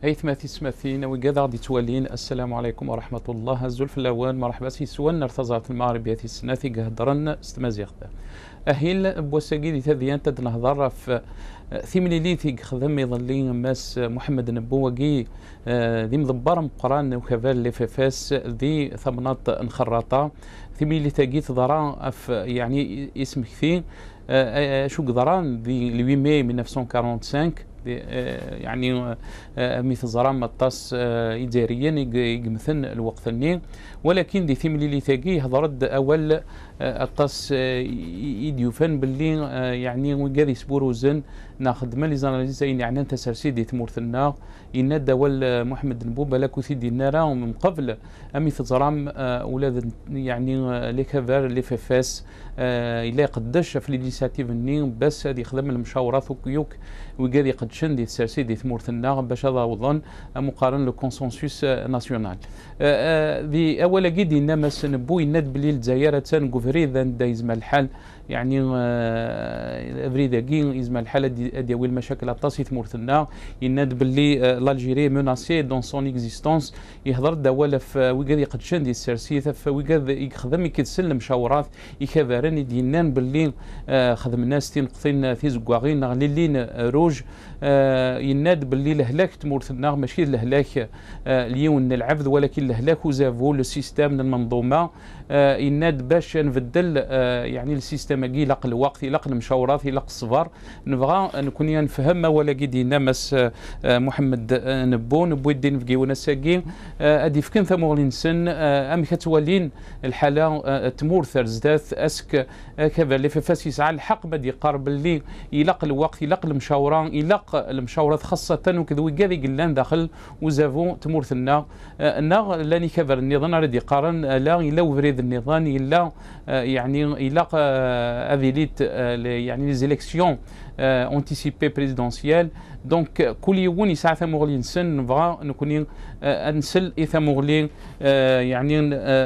أيثماثي سماثين وقاذا غادي توالين. السلام عليكم ورحمة الله. الزلف الأوان مرحبا سي سوان ارتزات المغرب ياتي السناثي قهدرن استمازيغتا أهيل بوساقي دي تذيان تد نهضر في ثيمليليثي خدم يظلي ماس محمد نبوغي ذي مضبر مقران وكفال لفافاس ذي ثمنات انخراطة ثيمليليثي ضرا يعني اسم كثير شو قدران ذي 8 ماي 1945 يعني مثل زرام الطاس إداريا يقمثن الوقت النين، ولكن دي ثيم اللي ثاقي هضرد أول الطاس يديوفن باللي يعني وقاذ يسبوروزن ناخذ مالي زاناليزين يعني انت سرسي دي ثمورثنا ينادى أول محمد نبوبة لكو ثيدي النارا ومن قبل مثل زرام أولاد يعني ليكافير لي فاس إلا قدش في ليجيساتيف النين بس هذه يخدم المشاورات وكيوك وقاذ قد شندي السرسي دي ثمورثنا باش هذا وظن مقارن لو كونسنسوس ناسيونال ذي أول قيد نمس نبو يناد بلي الجزائر تنقفري ذا دايز الحال يعني افريداكي يزما الحاله ديال المشاكل الطاسي ثمورثنا يناد باللي لالجيري مناسي دون سون اكزيستونس يهضر دوله في وكاد يقدشان ديال السرسيث في وكاد يخدم كيتسلم مشاورات يكافرن دينان باللي خدمنا 60 نقطين في زكواغين غليلين روج يناد باللي الهلاك تمورثنا ماشي الهلاك اليوم العبد ولكن الهلاك وزافو لو سيستم المنظومه يناد باش نبدل يعني السيستم كي لق الوقت لق المشاورات لق الصفار نبغى نكون نفهم ولا كيدينا مس محمد نبو الدين في كيونا ساكي ادي فكن ثمور الانسان ام كتولين الحاله تمور ثرزدات اسك كذا اللي فاس يسعى الحق بدي قارب اللي يلق الوقت يلق المشاوره يلق المشاورات خاصه وكذا وكذا قلان داخل وزافو تمور ثنا ناغ لاني كبر النظام ردي قارن لا الا وفريد النظام الا يعني الا افيليت يعني لي زيليكسيون انتيسيبي بريزيدونسيال دونك كل يوم يسعى ثمغلي نسن نبغى نكون انسل ثمغلي يعني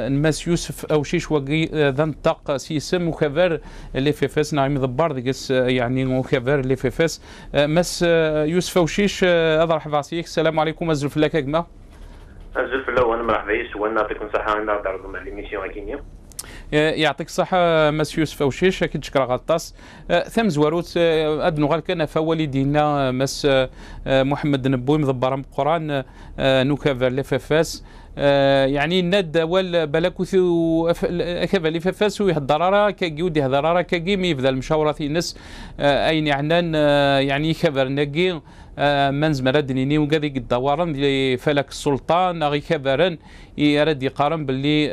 نماس يوسف او شي شوقي ذا نطق سيسم وكفر لي فيفاس نعم ضبار ديكس يعني وكفر لي فيفاس مس يوسف وشيش اضرح فاسيك. السلام عليكم ازرف لك كما ازرف الله وانا مرحبا يسوى نعطيكم صحه نعطيكم على ليميسيون كينيا. يعطيك الصحة مسيو سفوشيش أكيد شكرا غطاس ثم زواروت أدنو غال كان فوالدينا مس محمد نبوي مضبرا بقران نوكافر لفافاس يعني ند اول بلاكوثو كذا لفافاس ويهضرارا كيودي هضرارا كيمي يبدا المشاورة في نس اين يعنان يعني كبر نقي منز مردنيني وقاذي الدوارن اللي فلك السلطان غي كبرن يرد يقارن باللي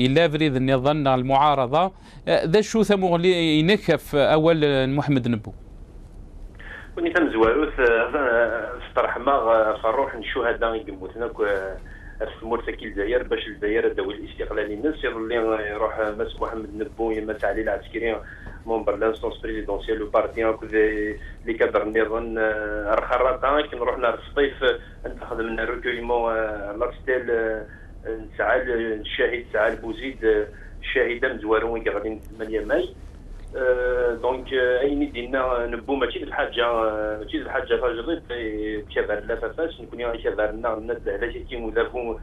يلافري النظام المعارضه ذا شو ثمو اللي ينكف اول محمد نبو وني تم زواروث استرح ما فروح الشهداء يقموتنا الثمور ساكي الجزائر باش الجزائر الدولة الاستقلالي الناس اللي يروح مس محمد نبو يمس علي العسكري ممبر لانستونس بريزيدونسيال وبارتي اللي كادر النظام الخراطه كي نروح نهار الصيف ناخذ من الريكوليمون لاكستيل سعال الشاهد سعال بوزيد الشاهده مزوارون غادي 8 ماي دونك ايني دينا نبو ماشي الحاجه فاجريت كبر لا فاس نكون كبر الناس علاش كيمودافو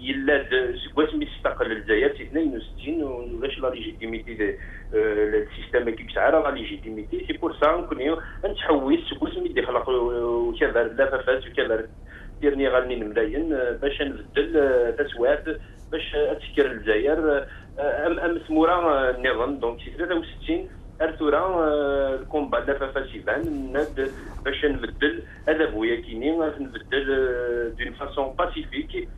يلا سكواس مي استقل الجزائر في 62 ولاش لا ليجيتيميتي السيستم كيف سعر لا ليجيتيميتي سي بور سا نكون نتحوس سكواس مي دخل كبر لا فاس وكبر ديرني غالني ملاين باش نبدل تسوات باش تفكر الجزائر ام ثمورا النظام دونك في 63 ارثورا الكومبا لا فاسيبان ناد باش نبدل هذا بويا كيني نبدل دون فاسون باسيفيك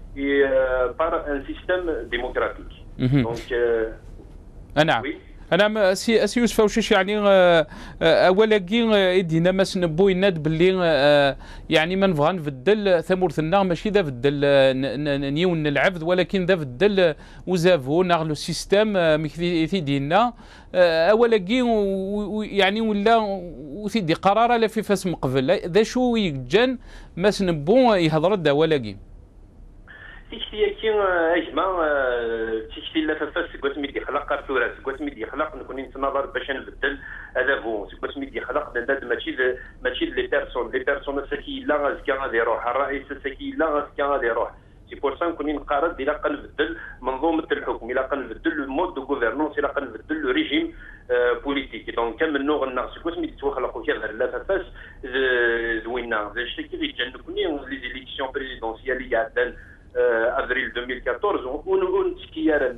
بار ان سيستيم ديموكراتيك دونك نعم انا سي يوسف وشيش يعني اولا كي يدينا ماس نبو يناد باللي يعني ما نبغى نبدل ثمورثنا ماشي ذا بدل نيون العبد ولكن ذا بدل وزافو ناغ لو سيستيم مكثي دينا اولا كي يعني ولا وثيدي قرار لا في فاس مقبل ذا شو يجن ماس نبو يهضر دا ولا كي تيكتي كي اجمع تيكتي لا فاس سكوات ميدي خلق ارتورا سكوات ميدي خلق نكون نتناظر باش نبدل هذا بون سكوات ميدي خلق ماشي لي بيرسون ساكي لا غازكا غادي يروح الرئيس ساكي لا غازكا غادي يروح سي بور سا نكون نقارد الى قنبدل منظومه الحكم الى قنبدل المود دو غوفرنونس الى قنبدل لو ريجيم بوليتيك دونك كامل نوغ الناس سكوات ميدي توخلقوا كذا لا فاس زوينا زي كي يجنبوني لي زيليكسيون بريزيدونسيال اللي قاعدين افريل 2014 ونتكيارا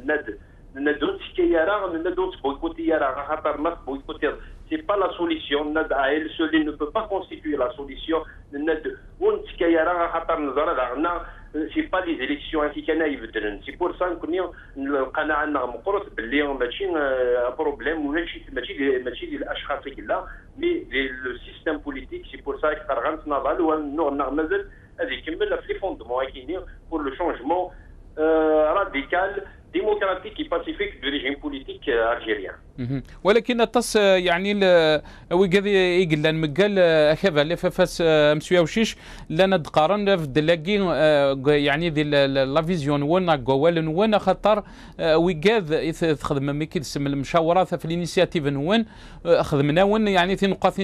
ندون تكيارا ندون بويكوتيارا خاطر ما بويكوتير سي با لا سوليسيون ند ايل سولي نو بو با كونستيتوي لا سوليسيون ند ونتكيارا خاطر نزرا داغنا سي با لي زيليكسيون كي كان يبدلن سي بور سا نكون القناعه مقروط باللي ماشي بروبليم ماشي ديال الاشخاص كلا مي لو سيستيم بوليتيك سي بور سا قرغنت نضال ونور مازال هذه كمل في فوندمون كاينين بور لو شونجمون راديكال ديموكراتيك اي باسيفيك دو ريجيم بوليتيك الجيريان. ولكن التص يعني ويقضي يقلن مقال هذا اللي فاس مسويا وشيش لنا دقارن في دلاقي يعني ذي لا فيزيون ونا قوال ونا خطر ويقاذ تخدم ميكي تسمى المشاورات في الانيسياتيف وين خدمنا وين يعني في نقاط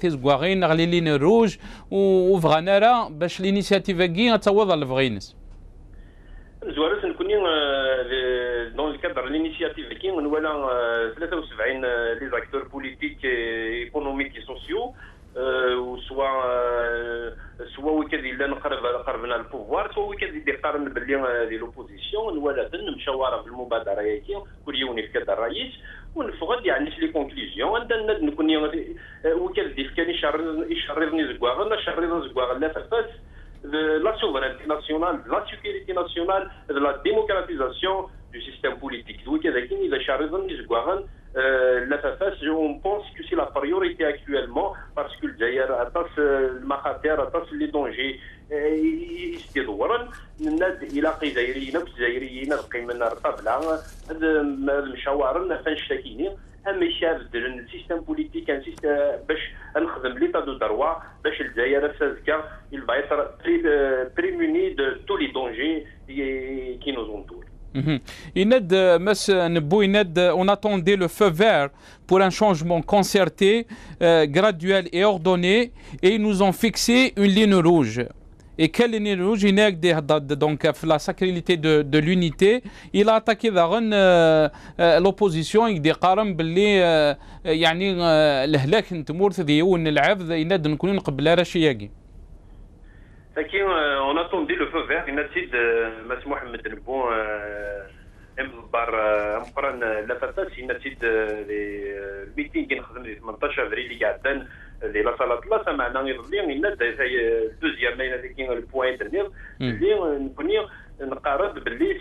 تيزقواغين غليلين الروج وفغانا راه باش الانيسياتيف كي توضع الفغينس. زوارس نكوني دون الكادر الانيسياتيف كي نوالا 73 لي زاكتور بوليتيك ايكونوميك سوسيو سوا وكذا الا قربنا البوفوار سوا وكذا اللي قارن باللي دي لوبوزيسيون نوالا مشاوره في المبادره هيك كل يوم في كذا الرئيس ونفقد يعني في لي كونكلوزيون عندنا نكون وكذا كان يشررني زكواغ شررنا زكواغ لا فاس de la souveraineté nationale, de la sécurité nationale, de la démocratisation du système politique. Donc, on pense que c'est la priorité actuellement parce que le Mahathir attache les dangers. يستدورن الناس الى قزايريين بجزائريين القيمه الطابله هذا المشاورن فنشتكيني اما شاف السيستم بوليتيك ان سيستم باش نخدم ليطا دو دروا باش الجزائر سازكا il va être prémuni de tous les dangers qui nous entourent. Ined, on attendait le feu vert pour un changement concerté, graduel et ordonné, et ils nous ont fixé une ligne rouge. Et quelle ligne rouge? Donc, la sacralité de l'unité, il a attaqué l'opposition avec des قارن باللي يعني الهلاك نتمور ذيون العبد يناد نكون قبل رشياقي. لكن on attendait le feu vert يناديد مس محمد نبو مبار مقرن لا فاتاس يناديد الميتينغ نخدم 18 افريل اللي قاعدين اللي لا صلاه الله سمعنا يضلي يناد دوزيام ينادي le point dernier اللي نكوني نقارب باللي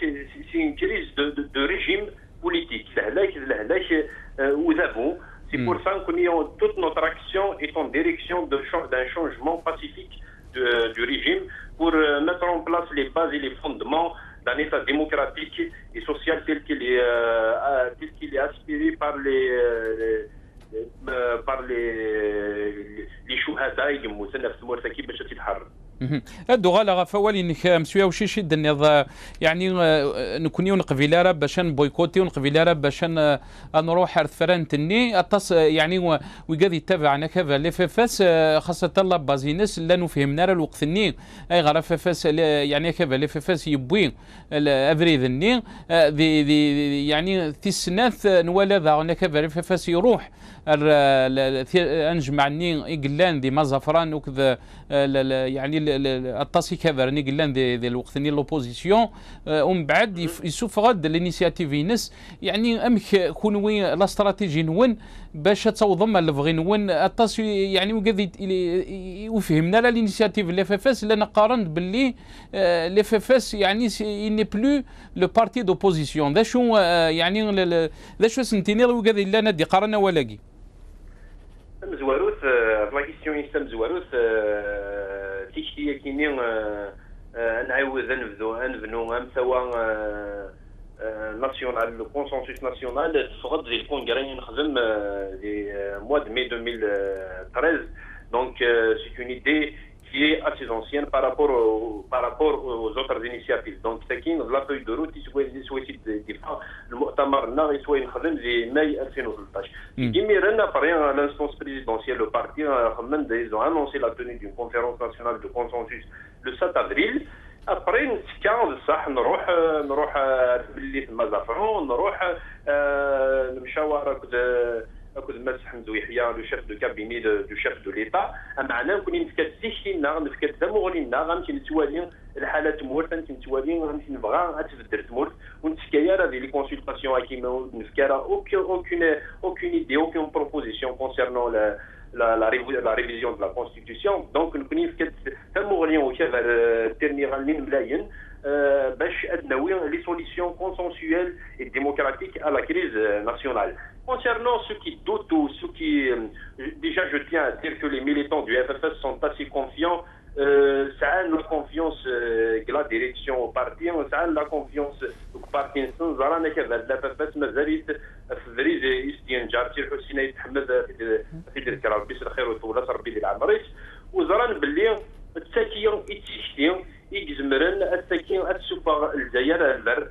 سي une crise de régime politique الهلاك وذابو c'est pour ça que toute notre action est en direction d'un changement pacifique du régime pour mettre en place les bases et les fondements d'un État démocratique et social tel qu'il est aspiré par les شهداء يموتنا في المرتكب باش تتحرر. الدغال غفوال انك مسويه وشي شد النظام يعني نكونيو نقفيلارا باش نبويكوتي ونقفيلارا باش نروح رثفران تني اتص يعني وقاعد يتابعنا كذا لي فاس خاصه الله بازينس لا نفهمنا الوقت الني اي غرف فاس يعني كذا لي فاس يبوي افريد الني يعني في السنات نوالا ذا كذا لي فاس يروح انجمعني يقلان دي مازافران وكذا يعني التصي كذا نقلان دي الوقت ني لوبوزيسيون ومن بعد يسوف غد الانيسياتيف ينس يعني امك كونوي لا استراتيجي نون باش تصوضم الفغي نون التصي يعني وقد وفهمنا لا الانيسياتيف اللي فاس لنا قارنت باللي لي فاس يعني ني بلو لو بارتي دوبوزيسيون ذا شو يعني ذا شو سنتيني وقد لنا دي قارنا ولاقي مزواروث لا كيستيون يسمى مزواروث تيشتي كيني نعاود نبنو سواء ناسيونال لو كونسنسوس ناسيونال تفقد ديال الكونغري نخدم دي موا دو مي 2013 دونك سي اون ايدي qui est assez ancienne par rapport aux autres initiatives. Donc, c'est la feuille de route, il soit le Mu'tamar il soit une de mai 2013. Après l'instance présidentielle, le parti, ils ont annoncé la tenue d'une conférence nationale de consensus le 7 avril. Après, نروح باللي في مازافرون نروح المشاورة أكد مسح حمزو يحيى لو شيف دو كابيني دو شيف دو ليتا معنا نكون نفكت سيشتينا نفكت دموغلينا غنمشي نتوالي الحالة تمورت غنمشي نتوالي غنمشي نبغى تبدل تمورت ونتسكايا هذه لي كونسلطاسيون كيما نفكر aucune idée, aucune proposition concernant la révision de la Constitution. Donc, nous avons les solutions consensuelles et démocratiques à la crise nationale. Concernant ceux qui doutent ou ceux qui... déjà, je tiens à dire que les militants du FFS sont assez confiants. Ça a la confiance que la direction au parti, ça a la confiance au parti. Nous avons la FFS مازالت في فريز استنجار تي حسين يتحمد في ذلك ربي الخير وطولات ربي اللي العمريس وزران باللي التاكيون يتشتي يجزمرن التاكيون السوبر الجزائر البر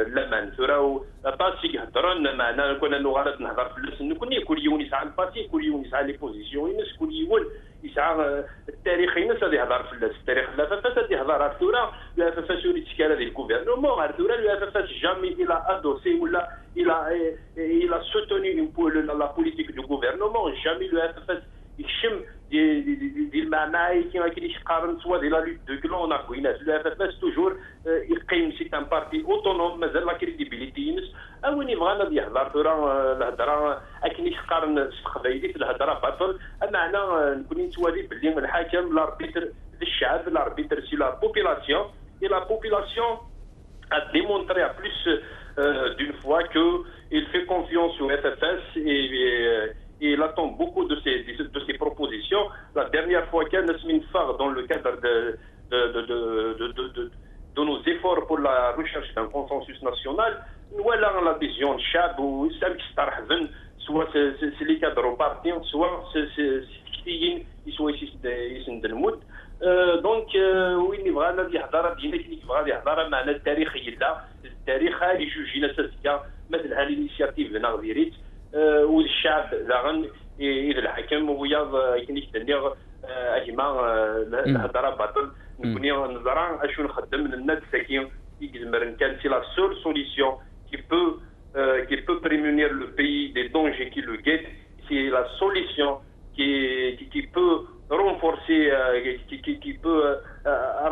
لمن تراو باسي هضرن معنا كنا نغلط نهضر في اللسن كل يوم يسعى الباسي كل يوم يسعى لي بوزيسيون ينس كل يوم يسعى التاريخ ينس غادي يهضر في التاريخ لا فاس غادي يهضر الثوره لا فاس يولي تشكال هذه الغوفرنمون الثوره لا فاس جامي الى ادوسي ولا il a soutenu la politique du gouvernement. Jamais le FFS soit de la lutte de clan. Le FFS toujours c'est un parti autonome, mais la crédibilité. أول يبغانا يهضر الهضره اكن يقارن الخبايلي في الهضره باطل معنا نكون نتوالي باللي الحاكم لاربيتر الشعب لاربيتر سي لا بوبولاسيون et la population a démontré à plus d'une fois qu'il fait confiance au FFS et il attend beaucoup de ses propositions. La dernière fois qu'il y a Nasmin Far dans le cadre de nos efforts pour la recherche d'un consensus national, voilà l'adhésion de Chab ou celle qui s'arrête, soit c'est les cadres au parti, soit ils sont ici dans le mood. دونك وين بغانا يهضر دينا كي بغا يهضر معنا التاريخ يلا التاريخ اللي جوجينا ساسكا مثل هذه الانيشياتيف لنا غيريت والشعب زاغن اذا الحكم ويا كاين تندير اجمع الهضره باطل نكوني نظرا اشو نخدم الناس ساكين يجمر كان سي لا سول سوليسيون qui peut prémunir le pays des dangers qui le guettent. C'est la solution qui peut renforcer, qui peut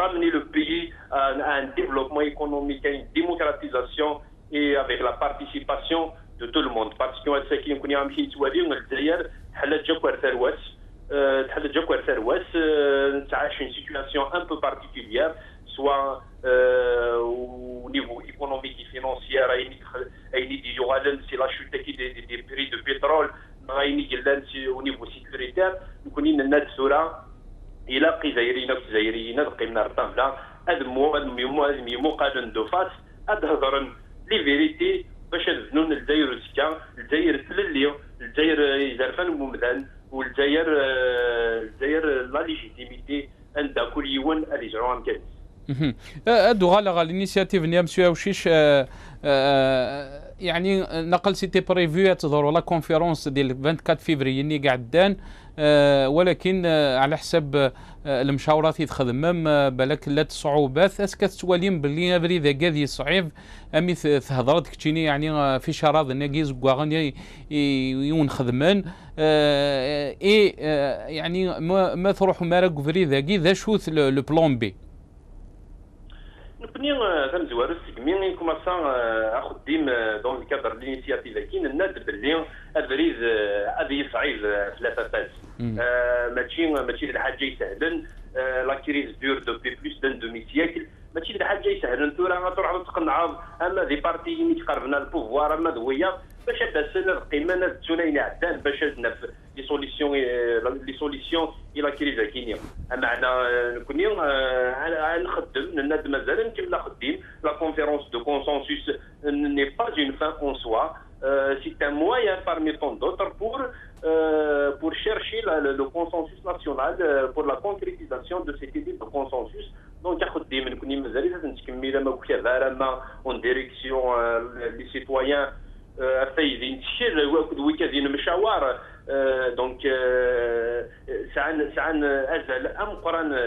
ramener le pays à un développement économique, à une démocratisation et avec la participation de tout le monde. Parce que ce qui nous a mis sur une situation un peu particulière, soit au niveau économique et financier, c'est la chute des prix de pétrole, au niveau sécuritaire, nous connaissons notre sura, il a pris Zaïrine, les vérités, nous la légitimité, الدوغا الانيشياتيف نيام سواوشيش يعني نقل سيتي بريفيو تظهروا لا كونفيرونس ديال 24 فيفري ني قعدان ولكن على حسب المشاورات يتخدم بالك لات صعوبات اسكت تواليم باللي بريده كادي صعيب امي تهضرت كتيني يعني في شراض ناقيز كواغني يون خدمان اي يعني ما تروحوا مارك فريده كي ذا شوت لو بلان بي نبني تنزوار السجمين كوماسا اخدم دون الكادر الانيشياتيف كاين الناس باللي افريز هذه صعيب ثلاثه فاز ماشي الحاجه يسهلن لا كريز دور دوبي بلوس دان دومي سيكل ماشي الحاجه يسهلن تروح تقنع اما دي بارتي اللي تقربنا البوفوار اما دويه باش هذا السنه القيمه ناس تسولين عدان باش نف لي سوليسيون الى كريز كاينين معنا نكوني نخدم الناس مازال نكمل خديم لا كونفيرونس دو كونسنسوس ني با اون فان اون سوا c'est un moyen parmi tant d'autres pour chercher le consensus national pour la concrétisation de cette idée de consensus. Donc, en direction les citoyens donc ça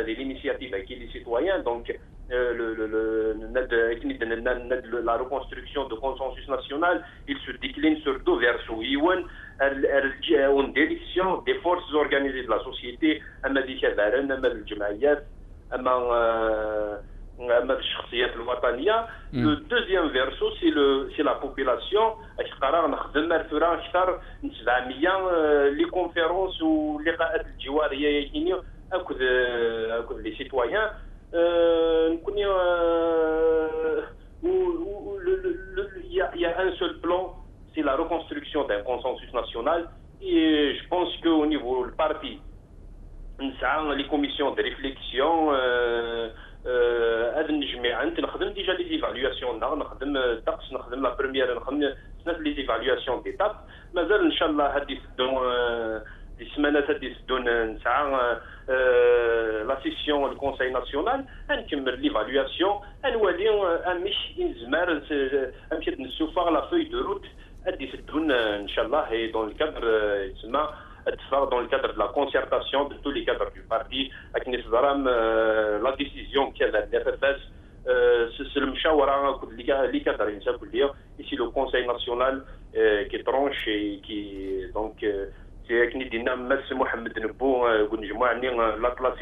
l'initiative avec les citoyens. Donc la reconstruction de consensus national, il se décline sur deux versants. En direction des forces organisées de la société, le deuxième verso, c'est la population. Les conférences ou les citoyens. Il y a un seul plan, c'est la reconstruction d'un consensus national. Et je pense qu'au niveau du parti, les commissions de réflexion, déjà les évaluations, la première, les évaluations d'étape. Mais Inch'Allah, les semaines la session du Conseil national, l'évaluation, la feuille de route, Inch'Allah, et dans le cadre de la concertation de tous les cadres du parti, avec la décision qu'il y a de l'FFS, c'est le Mchawara, les cadres, ici le Conseil national qui tranche et qui, donc, c'est avec Nidina Mess Mohamed Nebo, la classe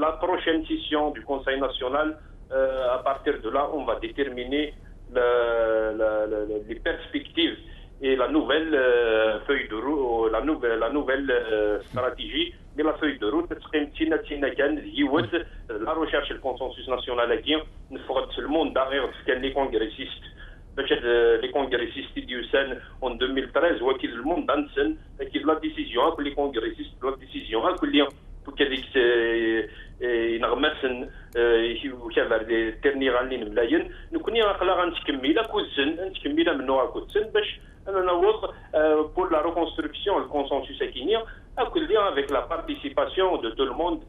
la prochaine session du Conseil national, à partir de là, on va déterminer les perspectives et la nouvelle feuille de route, la nouvelle stratégie. Mais la feuille de route, la recherche et le consensus national à dire, il faudra tout le monde derrière les congressistes. Les congressistes d'Usen en 2013, ou qui le monde dansen, qui la décision, les congressistes, la décision, pour qu'il y ait des dernières en ligne, nous pour la reconstruction, le consensus avec la participation de tout le monde.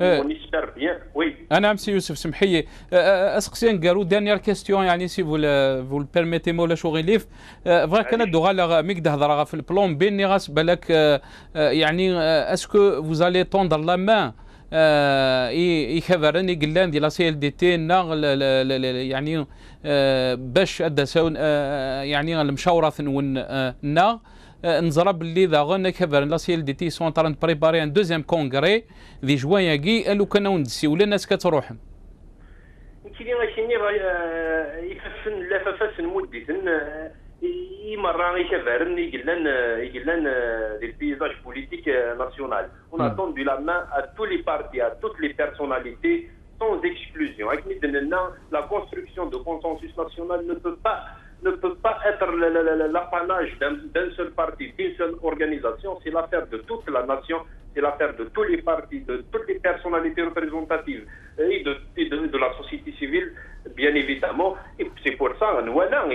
On espère bien. Oui. أنا أمسي يوسف سمحية أسقسين قالوا dernière question يعني si vous le permettez مولا شغل ليف فغا كانت دوغالا ميك هضرا في البلان بيني غاس بالك يعني اسكو vous allez tendre la main يخبرني قلان دي لا سي ال دي تي يعني باش ادسون يعني المشاورة ثنون نا نزرب اللي ذا غن كبر لا سي ال دي تي سون تران بريباري ان دوزيام كونغري ذي جوايا كي قالوا كانوا ندسي ولا الناس كتروحهم كيلي غاشيني يفسن لا ففسن مدتن مرة يكبرن يقلن des paysages politiques nationaux. On a tendu la main à tous les partis, à toutes les personnalités sans exclusion. La construction de consensus national ne peut pas être l'apanage d'un seul parti, d'une seule organisation. C'est l'affaire de toute la nation, c'est l'affaire de tous les partis, de toutes les personnalités représentatives et de la société civile, bien évidemment. Et c'est pour ça que nous avons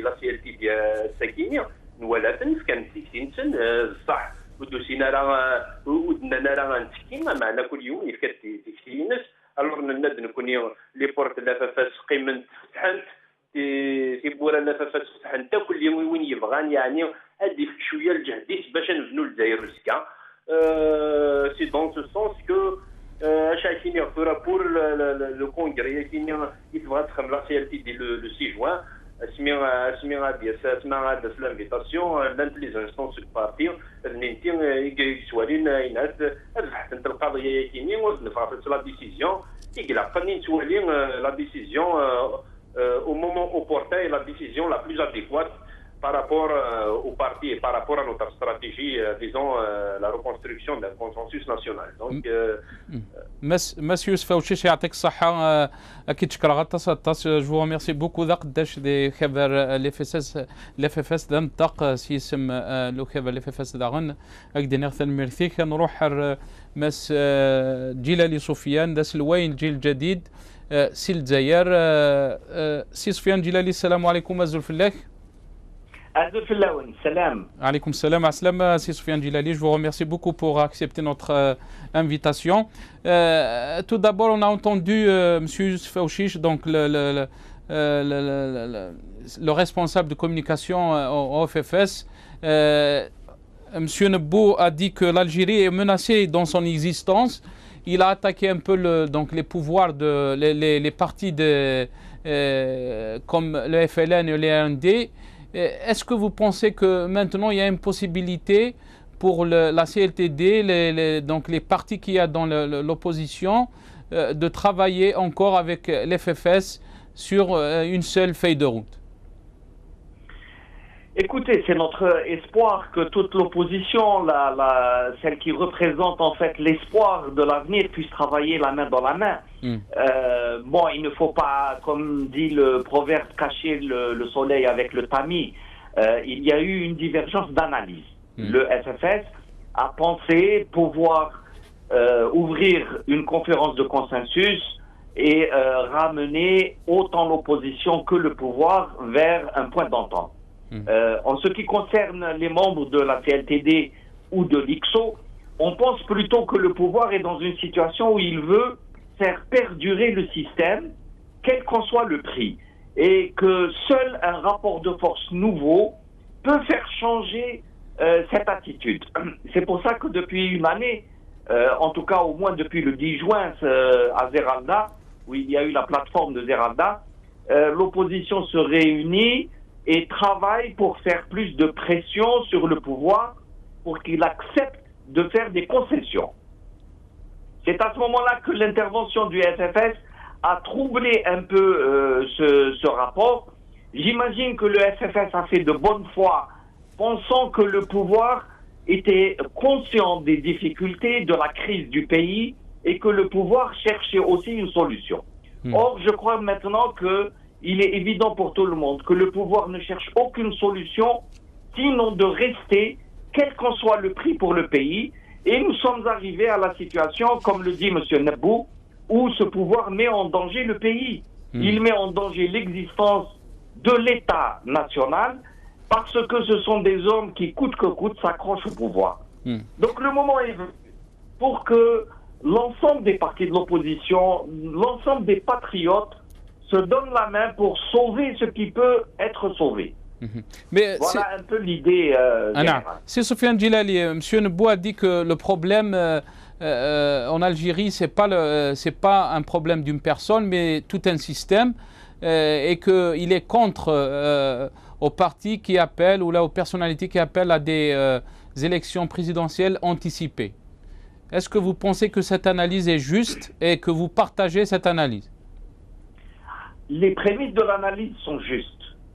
la CLT de Sakini, nous avons صح ودوسينا راه نتكيما معنا كل يوم يفكر ناس الوغ ناد نكون لي بورت لافافاس قيمن فتحنت تيبورا لافافاس فتحنت كل يوم وين يبغان يعني ادي شويه الجهديس باش نبنوا الجزائر رزقا سي دون سو سونس كو شايفين pour le congrès qui va être la CLT le 6 juin. L'invitation dans les instances du parti la décision au moment opportun et la décision la plus adéquate par rapport au parti et par rapport à notre stratégie, disons, la reconstruction d'un consensus national. Donc, Monsieur Youssef Aouchiche يعطيك الصحة أكيد شكرا غطاس جو ريميرسي بوكو ذا قداش دي خبر لففاس ذا نطاق سيسم لو خبر لففاس ذا غن أكدي نغثل ميرثيك نروح مس جيلالي سفيان ذا سلوين جيل جديد سي الجزائر. سي سفيان جلالي السلام عليكم أزول فلاك. أزول فلاون salam. Alaykoum salam, assalam, c'est Soufiane Djilali. Je vous remercie beaucoup pour accepter notre invitation. Tout d'abord, on a entendu M. Fauchiche, donc le responsable de communication au FFS. M. Nebou a dit que l'Algérie est menacée dans son existence. Il a attaqué un peu donc les pouvoirs les partis comme le FLN et le RND. Est-ce que vous pensez que maintenant il y a une possibilité pour la CLTD, donc les partis qu'il y a dans l'opposition, de travailler encore avec l'FFS sur une seule feuille de route? Écoutez, c'est notre espoir que toute l'opposition, celle qui représente en fait l'espoir de l'avenir, puisse travailler la main dans la main. Bon, il ne faut pas, comme dit le proverbe, cacher le soleil avec le tamis. Il y a eu une divergence d'analyse. Le FFS a pensé pouvoir ouvrir une conférence de consensus et ramener autant l'opposition que le pouvoir vers un point d'entente. En ce qui concerne les membres de la CLTD ou de l'IXO, on pense plutôt que le pouvoir est dans une situation où il veut faire perdurer le système, quel qu'en soit le prix, et que seul un rapport de force nouveau peut faire changer cette attitude. C'est pour ça que depuis une année, en tout cas au moins depuis le 10 juin à Zeralda, où il y a eu la plateforme de Zeralda, l'opposition se réunit et travaille pour faire plus de pression sur le pouvoir pour qu'il accepte de faire des concessions. C'est à ce moment-là que l'intervention du FFS a troublé un peu ce rapport. J'imagine que le FFS a fait de bonne foi, pensant que le pouvoir était conscient des difficultés de la crise du pays et que le pouvoir cherchait aussi une solution. Or, je crois maintenant qu'il est évident pour tout le monde que le pouvoir ne cherche aucune solution, sinon de rester, quel qu'en soit le prix pour le pays. Et nous sommes arrivés à la situation, comme le dit M. Nebou, où ce pouvoir met en danger le pays. Il met en danger l'existence de l'État national parce que ce sont des hommes qui, coûte que coûte, s'accrochent au pouvoir. Donc le moment est venu pour que l'ensemble des partis de l'opposition, l'ensemble des patriotes se donnent la main pour sauver ce qui peut être sauvé. Mais voilà un peu l'idée générale. C'est Soufiane Djilali. M. Nebou a dit que le problème en Algérie, c'est pas un problème d'une personne, mais tout un système, et qu'il est contre aux partis qui appellent, ou là aux personnalités qui appellent à des élections présidentielles anticipées. Est-ce que vous pensez que cette analyse est juste et que vous partagez cette analyse? Les prémices de l'analyse sont justes.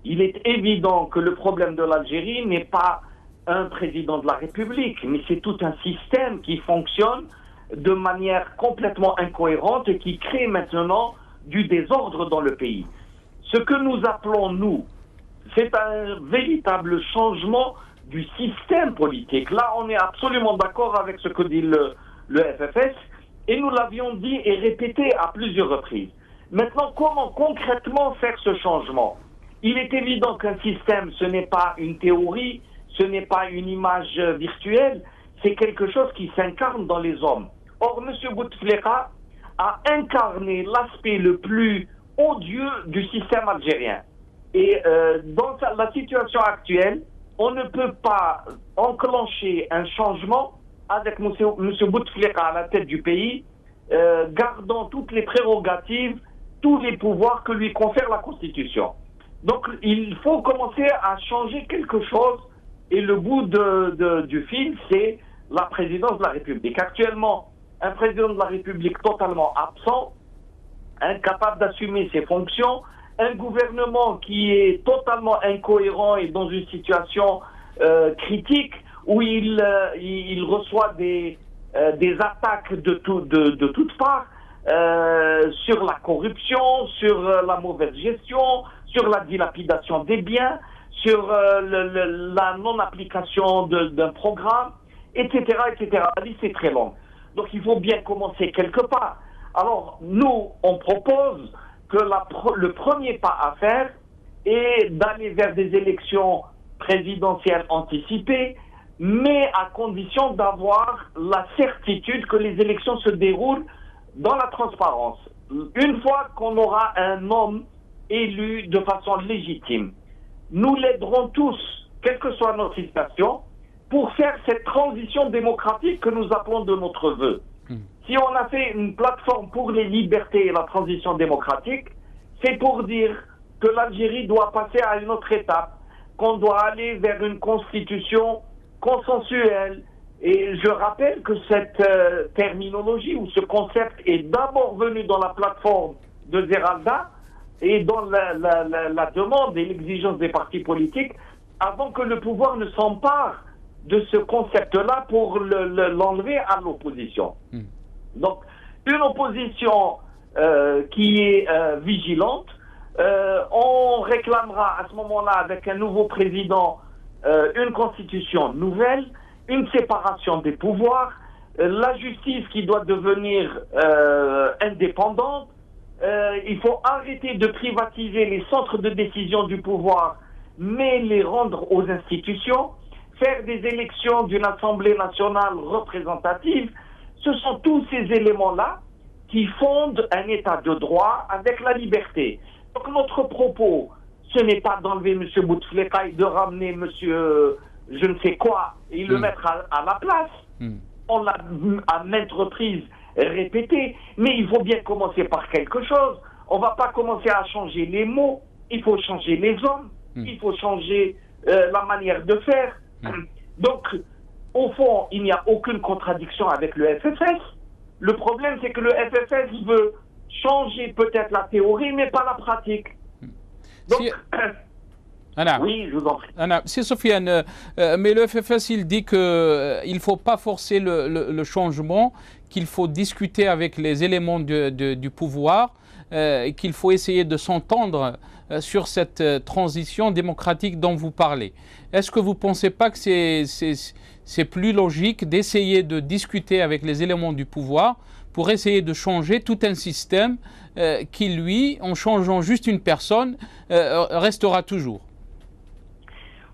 Il est évident que le problème de l'Algérie n'est pas un président de la République, mais c'est tout un système qui fonctionne de manière complètement incohérente et qui crée maintenant du désordre dans le pays. Ce que nous appelons, nous, c'est un véritable changement du système politique. Là, on est absolument d'accord avec ce que dit le FFS, et nous l'avions dit et répété à plusieurs reprises. Maintenant, comment concrètement faire ce changement? Il est évident qu'un système, ce n'est pas une théorie, ce n'est pas une image virtuelle, c'est quelque chose qui s'incarne dans les hommes. Or, M. Bouteflika a incarné l'aspect le plus odieux du système algérien. Et dans la situation actuelle, on ne peut pas enclencher un changement avec M. Bouteflika à la tête du pays, gardant toutes les prérogatives, tous les pouvoirs que lui confère la Constitution. Donc il faut commencer à changer quelque chose, et le bout du fil, c'est la présidence de la République. Actuellement, un président de la République totalement absent, incapable d'assumer ses fonctions, un gouvernement qui est totalement incohérent et dans une situation critique où il reçoit des attaques de toutes parts sur la corruption, sur la mauvaise gestion, sur la dilapidation des biens, sur la non-application d'un programme, etc., etc. La liste est très longue. Donc il faut bien commencer quelque part. Alors, nous, on propose que le premier pas à faire est d'aller vers des élections présidentielles anticipées, mais à condition d'avoir la certitude que les élections se déroulent dans la transparence. Une fois qu'on aura un homme élu de façon légitime, nous l'aiderons tous, quelle que soit notre situation, pour faire cette transition démocratique que nous appelons de notre vœu. Si on a fait une plateforme pour les libertés et la transition démocratique, c'est pour dire que l'Algérie doit passer à une autre étape, qu'on doit aller vers une constitution consensuelle. Et je rappelle que cette terminologie ou ce concept est d'abord venu dans la plateforme de Zeralda et dans la demande et l'exigence des partis politiques avant que le pouvoir ne s'empare de ce concept-là pour l'enlever à l'opposition. Donc, une opposition qui est vigilante, on réclamera à ce moment-là, avec un nouveau président, une constitution nouvelle, une séparation des pouvoirs, la justice qui doit devenir indépendante. Il faut arrêter de privatiser les centres de décision du pouvoir, mais les rendre aux institutions, faire des élections d'une Assemblée nationale représentative. Ce sont tous ces éléments-là qui fondent un état de droit avec la liberté. Donc notre propos, ce n'est pas d'enlever M. Bouteflika et de ramener M. je ne sais quoi et le mettre à la place. On l'a à maintes reprises répété, mais il faut bien commencer par quelque chose. On ne va pas commencer à changer les mots, il faut changer les hommes, il faut changer la manière de faire. Donc, au fond, il n'y a aucune contradiction avec le FFS. Le problème, c'est que le FFS veut changer peut-être la théorie, mais pas la pratique. Donc, oui, je vous en prie. C'est Sofiane, mais le FFS, il dit qu'il ne faut pas forcer le changement, qu'il faut discuter avec les éléments du pouvoir, et qu'il faut essayer de s'entendre sur cette transition démocratique dont vous parlez. Est-ce que vous ne pensez pas que c'est plus logique d'essayer de discuter avec les éléments du pouvoir pour essayer de changer tout un système qui, lui, en changeant juste une personne, restera toujours?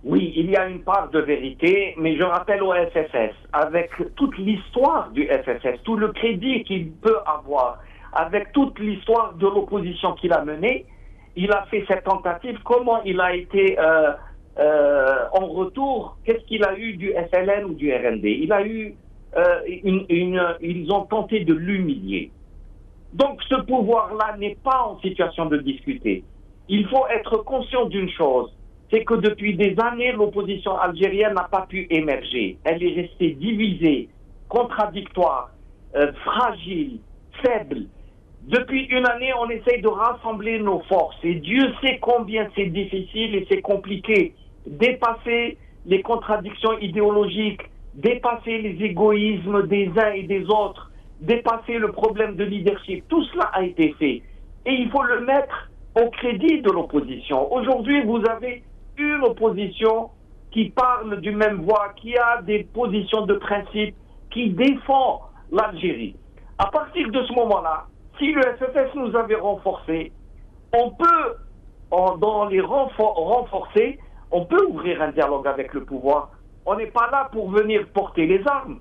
Oui, il y a une part de vérité, mais je rappelle au FFS, avec toute l'histoire du FFS, tout le crédit qu'il peut avoir, avec toute l'histoire de l'opposition qu'il a menée, il a fait cette tentative. Comment il a été en retour? Qu'est-ce qu'il a eu du FLN ou du RND? Il a eu ils ont tenté de l'humilier. Donc ce pouvoir-là n'est pas en situation de discuter. Il faut être conscient d'une chose, c'est que depuis des années, l'opposition algérienne n'a pas pu émerger. Elle est restée divisée, contradictoire, fragile, faible. Depuis une année, on essaye de rassembler nos forces. Et Dieu sait combien c'est difficile et c'est compliqué. Dépasser les contradictions idéologiques, dépasser les égoïsmes des uns et des autres, dépasser le problème de leadership. Tout cela a été fait. Et il faut le mettre au crédit de l'opposition. Aujourd'hui, vous avez une opposition qui parle du même voix, qui a des positions de principe, qui défend l'Algérie. À partir de ce moment-là, si le FFS nous avait renforcés, on peut, dans les renforcer, on peut ouvrir un dialogue avec le pouvoir. On n'est pas là pour venir porter les armes.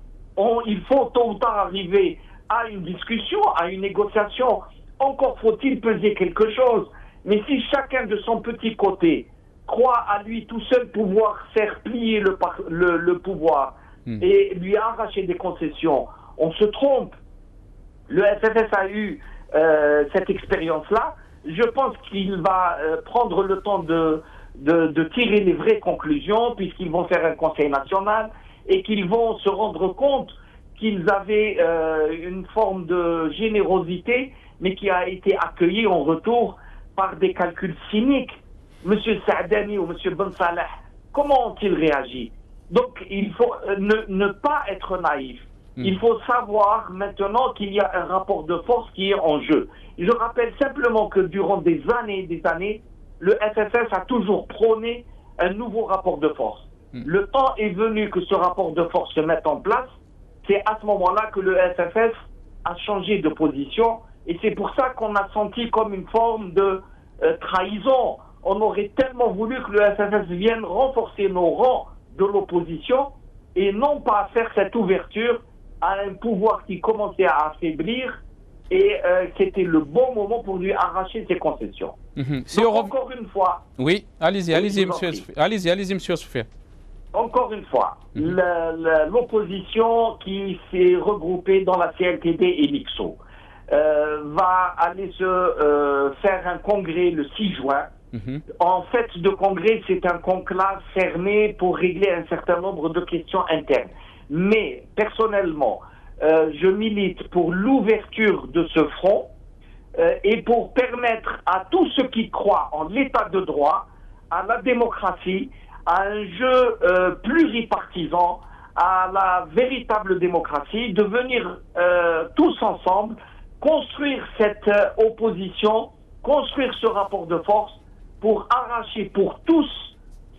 Il faut tôt ou tard arriver à une discussion, à une négociation. Encore faut-il peser quelque chose. Mais si chacun de son petit côté croit à lui tout seul pouvoir faire plier le pouvoir et lui arracher des concessions, on se trompe. Le FFS a eu cette expérience-là. Je pense qu'il va prendre le temps de tirer les vraies conclusions, puisqu'ils vont faire un conseil national et qu'ils vont se rendre compte qu'ils avaient une forme de générosité, mais qui a été accueillie en retour par des calculs cyniques. M. Saadani ou M. Ben Salah, comment ont-ils réagi? Donc il faut ne pas être naïf. Il faut savoir maintenant qu'il y a un rapport de force qui est en jeu. Je rappelle simplement que durant des années, le FFS a toujours prôné un nouveau rapport de force. Le temps est venu que ce rapport de force se mette en place. C'est à ce moment-là que le FFS a changé de position et c'est pour ça qu'on a senti comme une forme de trahison. On aurait tellement voulu que le FFS vienne renforcer nos rangs de l'opposition et non pas faire cette ouverture à un pouvoir qui commençait à affaiblir et c'était le bon moment pour lui arracher ses concessions. Donc, encore une fois... Oui, allez-y, monsieur Soufiane. Encore une fois, l'opposition qui s'est regroupée dans la CLTD et l'IXO va aller se faire un congrès le 6 juin. En fait, de congrès, c'est un conclave fermé pour régler un certain nombre de questions internes. Mais, personnellement, je milite pour l'ouverture de ce front et pour permettre à tous ceux qui croient en l'état de droit, à la démocratie, à un jeu pluripartisan, à la véritable démocratie, de venir tous ensemble construire cette opposition, construire ce rapport de force pour arracher pour tous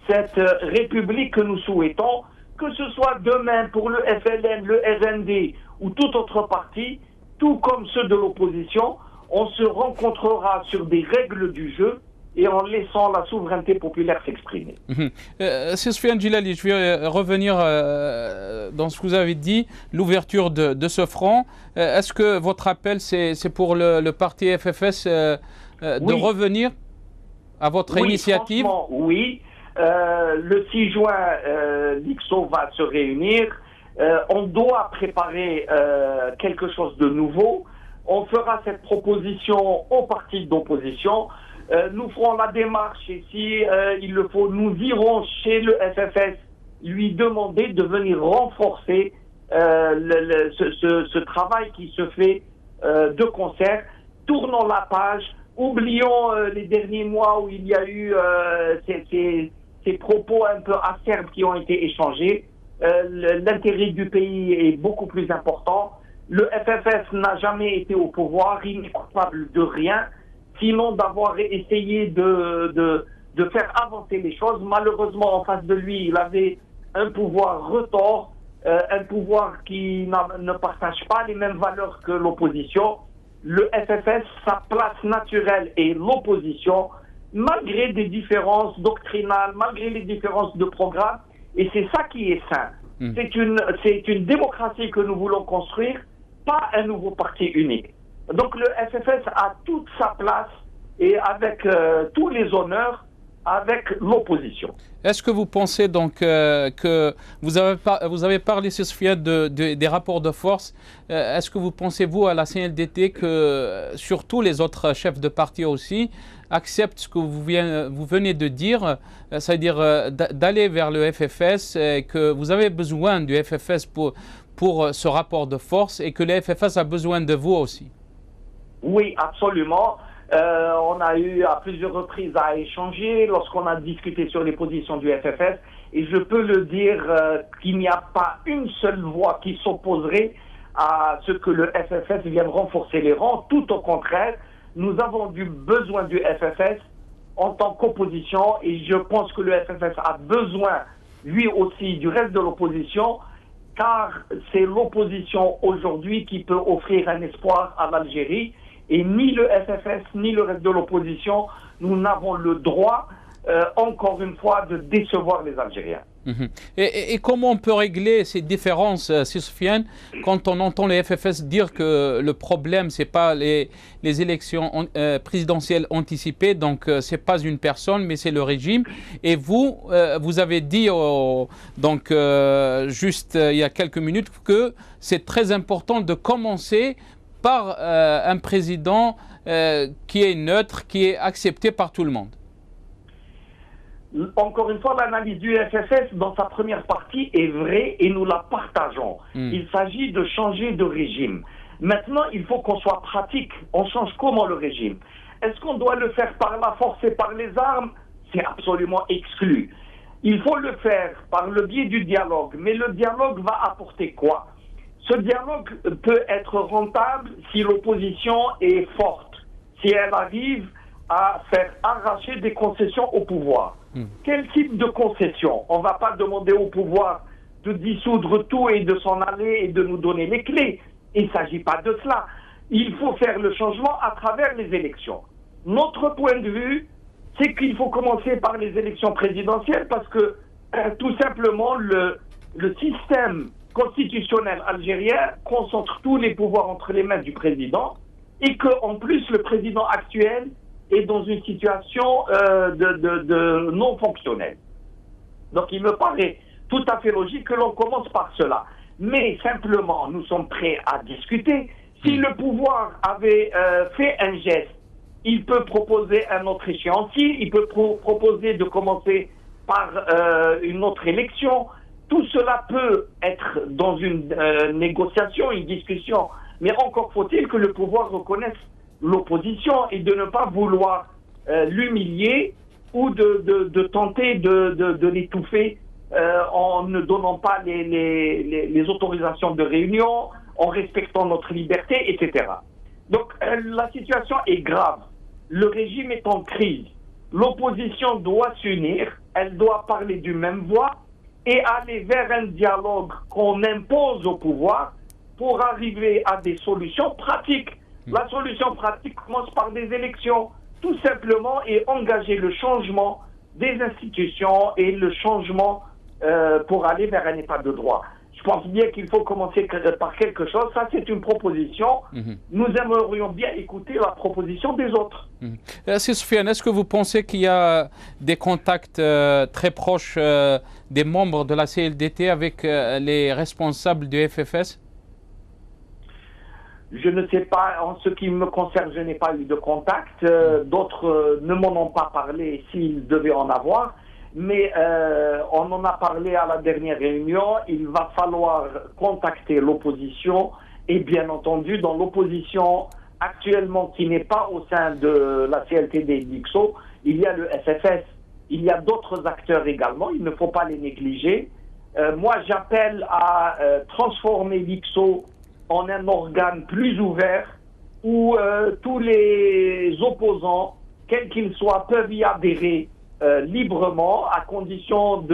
cette république que nous souhaitons, que ce soit demain pour le FLN, le RND ou tout autre parti, tout comme ceux de l'opposition, on se rencontrera sur des règles du jeu et en laissant la souveraineté populaire s'exprimer. Soufiane Djilali, je vais revenir dans ce que vous avez dit, l'ouverture de ce front. Est-ce que votre appel, c'est pour le parti FFS de revenir à votre initiative? Oui. Le 6 juin, l'IXO va se réunir. On doit préparer quelque chose de nouveau. On fera cette proposition aux partis d'opposition. Nous ferons la démarche et si il le faut, nous irons chez le FFS lui demander de venir renforcer ce travail qui se fait de concert. Tournons la page, oublions les derniers mois où il y a eu ces propos un peu acerbes qui ont été échangés. L'intérêt du pays est beaucoup plus important. Le FFS n'a jamais été au pouvoir, il n'est coupable de rien, sinon d'avoir essayé de faire avancer les choses. Malheureusement, en face de lui, il avait un pouvoir retors, un pouvoir qui ne partage pas les mêmes valeurs que l'opposition. Le FFS, sa place naturelle est l'opposition, malgré des différences doctrinales, malgré les différences de programme, et c'est ça qui est sain. C'est une démocratie que nous voulons construire, pas un nouveau parti unique. Donc le FFS a toute sa place et avec tous les honneurs avec l'opposition. Est-ce que vous pensez donc que vous avez parlé, Soufiane, des rapports de force. Est-ce que vous pensez, vous, à la CNDT, que surtout les autres chefs de parti aussi acceptent ce que vous venez de dire, c'est-à-dire d'aller vers le FFS, et que vous avez besoin du FFS pour ce rapport de force et que le FFS a besoin de vous aussi? Oui, absolument. On a eu à plusieurs reprises à échanger lorsqu'on a discuté sur les positions du FFS et je peux le dire qu'il n'y a pas une seule voix qui s'opposerait à ce que le FFS vienne renforcer les rangs. Tout au contraire, nous avons besoin du FFS en tant qu'opposition et je pense que le FFS a besoin lui aussi du reste de l'opposition car c'est l'opposition aujourd'hui qui peut offrir un espoir à l'Algérie. Et ni le FFS, ni le reste de l'opposition, nous n'avons le droit, encore une fois, de décevoir les Algériens. Et comment on peut régler ces différences, Soufiane, quand on entend les FFS dire que le problème, ce n'est pas les élections présidentielles anticipées, donc ce n'est pas une personne, mais c'est le régime. Et vous avez dit, juste il y a quelques minutes, que c'est très important de commencer par un président qui est neutre, qui est accepté par tout le monde. Encore une fois, l'analyse du FFS dans sa première partie est vraie et nous la partageons. Il s'agit de changer de régime. Maintenant, il faut qu'on soit pratique. On change comment le régime? Est-ce qu'on doit le faire par la force et par les armes? C'est absolument exclu. Il faut le faire par le biais du dialogue. Mais le dialogue va apporter quoi? Ce dialogue peut être rentable si l'opposition est forte, si elle arrive à faire arracher des concessions au pouvoir. Quel type de concessions? On ne va pas demander au pouvoir de dissoudre tout et de s'en aller et de nous donner les clés. Il ne s'agit pas de cela. Il faut faire le changement à travers les élections. Notre point de vue, c'est qu'il faut commencer par les élections présidentielles parce que tout simplement le système constitutionnel algérien concentre tous les pouvoirs entre les mains du président et qu'en plus le président actuel est dans une situation de non fonctionnelle. Donc il me paraît tout à fait logique que l'on commence par cela. Mais simplement, nous sommes prêts à discuter. Si le pouvoir avait fait un geste, il peut proposer un autre échéancier, il peut proposer de commencer par une autre élection. Tout cela peut être dans une négociation, une discussion. Mais encore faut-il que le pouvoir reconnaisse l'opposition et de ne pas vouloir l'humilier ou de tenter de l'étouffer en ne donnant pas les autorisations de réunion, en respectant notre liberté, etc. Donc la situation est grave. Le régime est en crise. L'opposition doit s'unir, elle doit parler d'une même voix et aller vers un dialogue qu'on impose au pouvoir pour arriver à des solutions pratiques. La solution pratique commence par des élections, tout simplement, et engager le changement des institutions et le changement pour aller vers un état de droit. Je pense bien qu'il faut commencer par quelque chose. Ça, c'est une proposition. Nous aimerions bien écouter la proposition des autres. Soufiane, est-ce que vous pensez qu'il y a des contacts très proches des membres de la CLDT avec les responsables du FFS? Je ne sais pas, en ce qui me concerne, je n'ai pas eu de contact. D'autres ne m'en ont pas parlé s'ils devaient en avoir. Mais on en a parlé à la dernière réunion. Il va falloir contacter l'opposition. Et bien entendu, dans l'opposition actuellement qui n'est pas au sein de la CLTD et l'IXO, il y a le FFS. Il y a d'autres acteurs également. Il ne faut pas les négliger. Moi, j'appelle à transformer l'IXO en un organe plus ouvert où tous les opposants, quels qu'ils soient, peuvent y adhérer librement à condition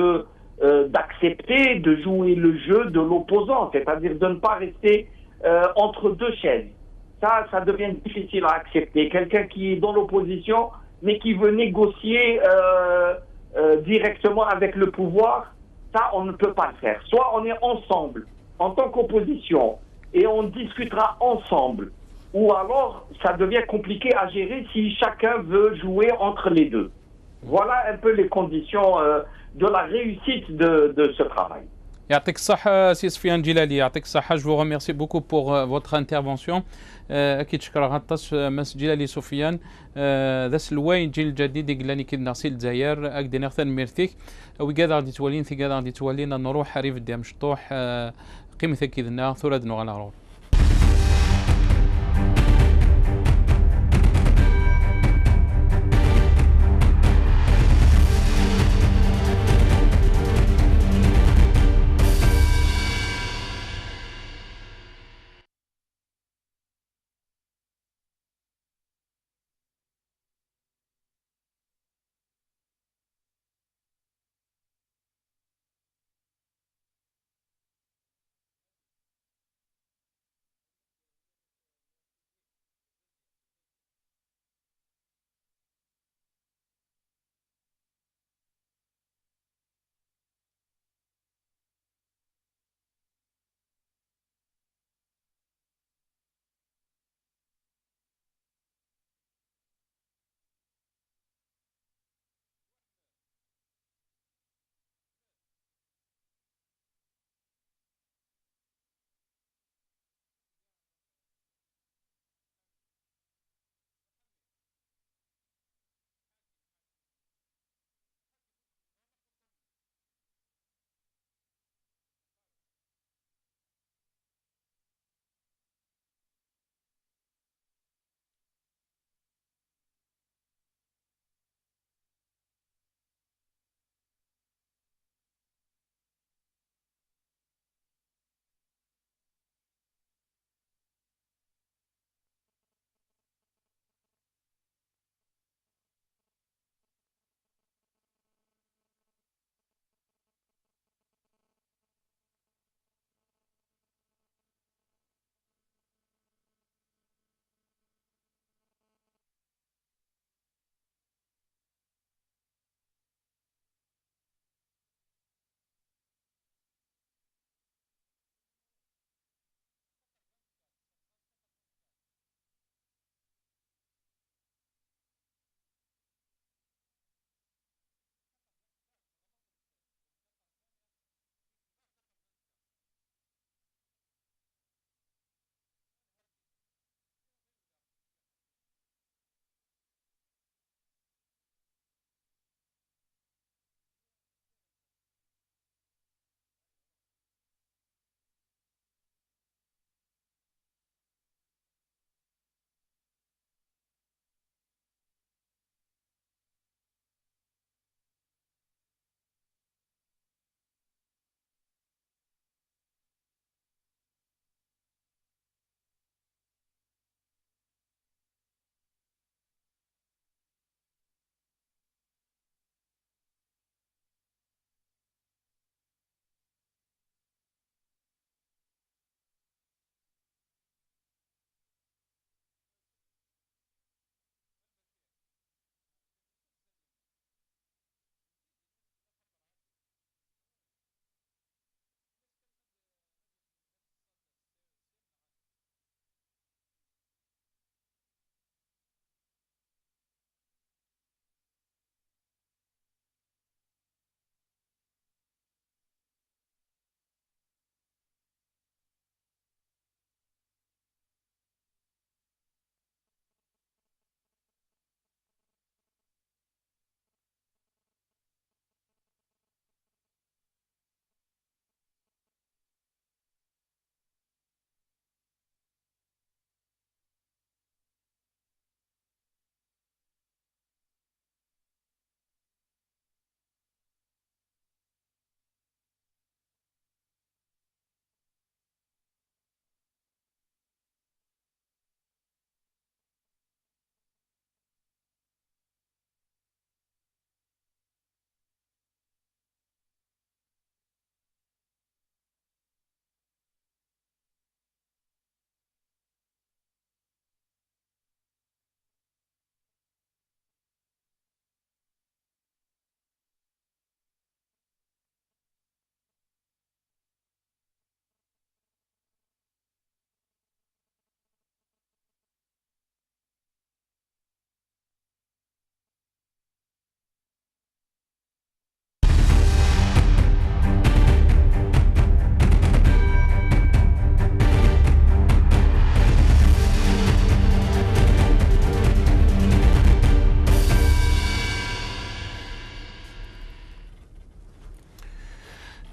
d'accepter de jouer le jeu de l'opposant, c'est-à-dire de ne pas rester entre deux chaises. Ça devient difficile à accepter. Quelqu'un qui est dans l'opposition mais qui veut négocier directement avec le pouvoir, ça on ne peut pas le faire. Soit on est ensemble en tant qu'opposition et on discutera ensemble, ou alors ça devient compliqué à gérer si chacun veut jouer entre les deux. Voilà un peu les conditions de la réussite de ce travail. يعطيك الصحة سي سفيان جلالي، يعطيك الصحة. Je vous remercie beaucoup pour votre intervention. أكيد شكرا غطاس مس جلالي سفيان ذا سلوين جيل جديد يقلاني كي نغسي الجزائر أكدي نغثن ميرتيك ويقاد غادي تولين ثي قاد غادي تولين نروح حريف ديام مشطوح قيمة كيدنا ثورة نغلا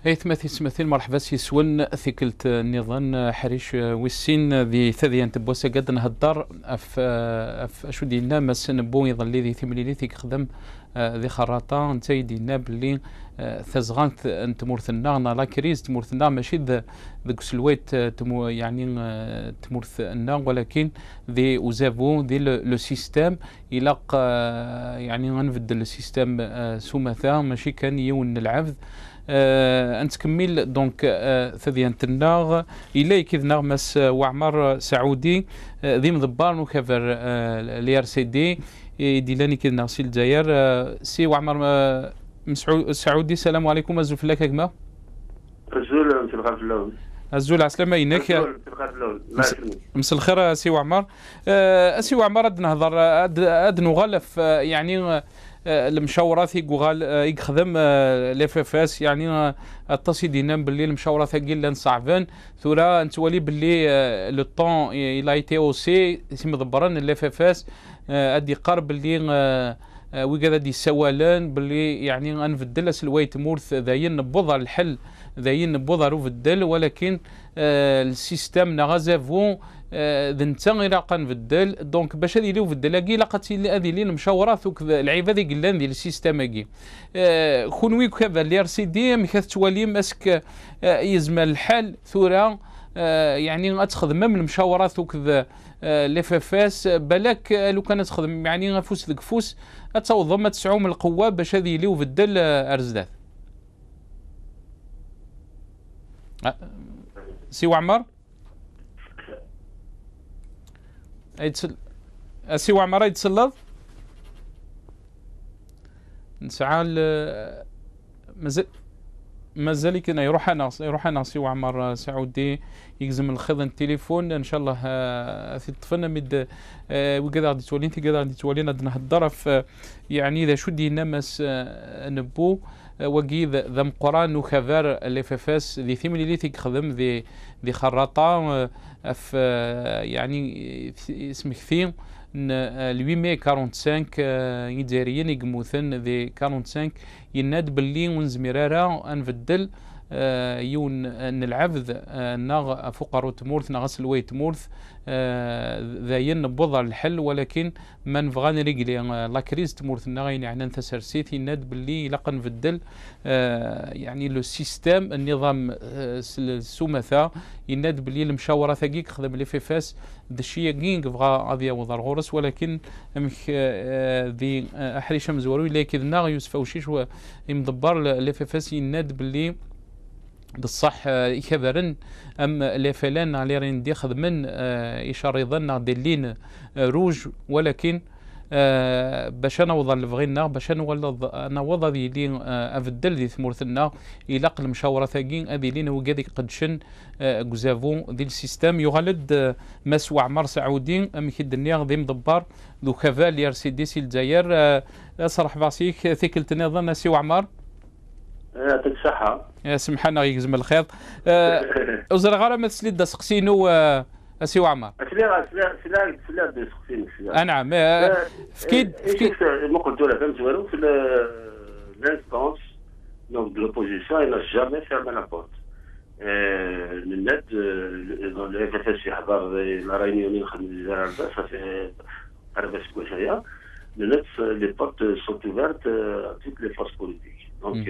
ايثماثي سمثيل مرحبا سي سون ثيكلت النظام حريش ويسين ذي ثذيان تبوسا قد نهدر اف اشو دينا مس نبو يظل ذي ثمليلي ثيك خدم ذي خراطه نتاي دينا بلي ثزغانت تمورثنا لا كريز تمورثنا ماشي ذاك سلويت يعني تمورثنا ولكن ذي وزافو ذي لو سيستيم يلاق يعني غنبدل السيستيم سومثا ماشي كان يون العبد أنت كمل دونك ثديان الناغ إلي كذ نغمس وعمر سعودي ذي مضبار نكفر الار سي دي ديلاني كذ نغسيل الجزائر سي وعمر سعودي السلام عليكم أزول فلاك كما أزول مثل الغرب اللون أزول عسلامة إنك أزول مثل الغرب اللون مس الخير سي وعمر سي وعمر أد نهضر أد نغلف يعني المشاورات يقال يخدم الاف اف اس يعني التصي دينام باللي المشاورات كاين صعبان ثورا نتولي باللي لو طون الى ايتي او سي مضبران الاف اف اس ادي قرب اللي وكذا دي سوالان باللي يعني غنبدل سلويت مورث ذاين نبوض الحل ذاين نبوض رفدل ولكن السيستم نغازافو ذنتا غير قنبدل دونك باش هذه اللي وفدلاكي لقات هذه اللي المشاورات العيبه ذي قلان ديال السيستم كي خونوي كذا اللي ار سي دي كتولي ماسك يزمل الحال ثورا يعني غتخدم من المشاورات وكذا الاف اف اس بالك لو كانت تخدم يعني غفوس ذك فوس تصوض ما تسعو من القوه باش هذه اللي وفدل ارزدات سي وعمر سي وعمر يتسلط نسعى مازال كنا يروح انا سي وعمر سعودي يلزم الخضن التليفون ان شاء الله في طفنا مد وكذا غادي تولين في كذا غادي تولين نهضر في يعني اذا شو دينا مس نبو وكي ذا مقران وخبر الاف اف اس ذي ثمن اللي تخدم ذي خراطه في يعني اسمك فيه ل 845 يداريين يقموثن ذي 45 يناد باللي ونزميرارا نبدل يون نلعبذ ناغ فقرو تمورث ناغس الوي تمورث ذاين نبوض الحل ولكن ما نبغى نريقلي لا كريز تمورث ناغين يعني انت سرسيت يناد باللي لاق نبدل يعني لو سيستيم النظام السومثا يناد باللي المشاوره ثقيق خدم لي في فاس دشي كين بغا غادي وضر غورس ولكن امك ذي احريشه مزورو اللي كذنا يوسف وشيش يمدبر لي في فاس يناد باللي بالصح يكبرن ام لي فلان على رين خدمن يشرضن دلين روج ولكن باش نوض لفغينا باش نوض ذي لي افدل ذي ثمورثنا الى المشاوره ثاقين هذه لين وكذا قدشن كزافون ذي السيستم يغلد مسوع عمر سعودي ام كيدنيا ذي مدبر ذو كفال ار سي دي سي الجزائر صراحه باسيك ثيكلت نظن سي عمر يعطيك الصحة. يا سمحنا يجزم الخير. وزر غير ما تسلي دا سقسينو اسي وعمر. سلا دا سقسينو. نعم. فكيد ما قلت له فهمت والو في l'instance donc de l'opposition il n'a jamais fermé la porte. الناد dans le FFS في حضر la réunion اللي خدمنا ça fait قريبة اسبوع شوية. Les portes sont ouvertes à toutes les forces politiques. Donc,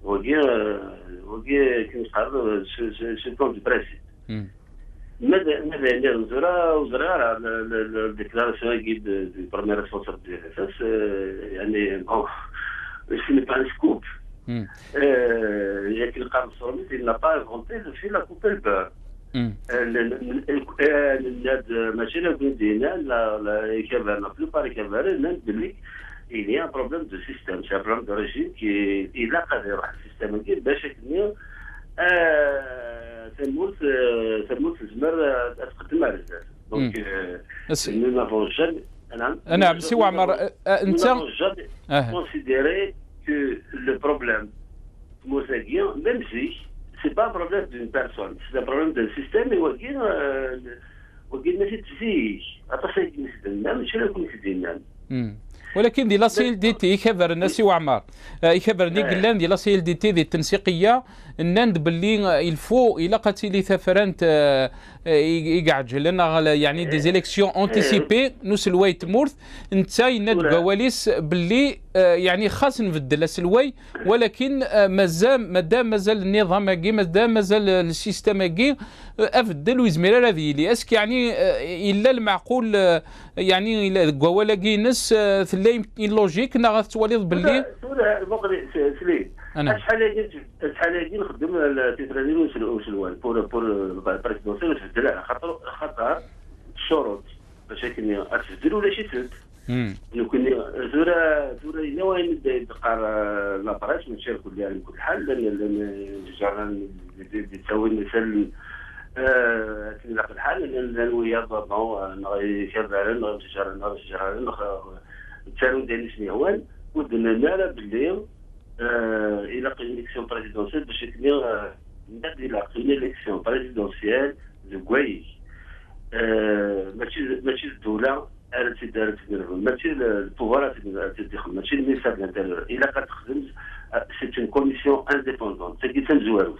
on dit ce plan du principe. Mais la déclaration du premier responsable du FFS, ce n'est pas un scoop. Il y a qu'il il n'a pas inventé le fil à couper le beurre. La plupart des camarades il y a un problème de système, c'est un problème de régime qui il a قادر يروح السيستم كي باش كنيا تموت الزمر تقدم على الذات دونك nous n'avons jamais نعم سي عمر انت considéré que le problème moussaguien même si c'est pas un problème d'une personne c'est un problème d'un système وكين ماشي تزيج عطا شي نسدنا ماشي نكون نسدنا ولكن دي لا سيل دي تي يخبر الناس وعمار يخبرني قلان دي لا سيل دي تي دي التنسيقيه الناند باللي الفو الى قتيلي ثفرنت يقعد لنا يعني دي زيليكسيون انتيسيبي نوس الواي تمورث انت يناد كواليس باللي يعني خاص نبدل السلوي ولكن مادام مازال النظام ماكي مازال السيستم ماكي افدل ويزمير هذه اللي اسك يعني الا المعقول يعني الا كوالاكي ناس ثلاي لوجيك نا غتوليض باللي شحال هادي نخدم التيترانين وسلوان بور بريزيدونسيال تبدل خاطر الشروط باش كني تبدل ولا شي تسد يمكن زورا الا وين يدقر لابراش نشاركوا لها على كل حال لان الجيران تساوي مثلا على كل حال لان ويا ضمن يشرعوا نشجعوا تسالوا ديال سميوان ودنا لنا باللي الى ليكسيون بريزيدونسيال باش يكون الناس الى ليكسيون بريزيدونسيال زكواي ماشي الدوله ماشي البوفوار تدخل ماشي الميساج الانتيريور الى كتخدم سي اون كوميسيون انديبوندونت تجي تنزواروس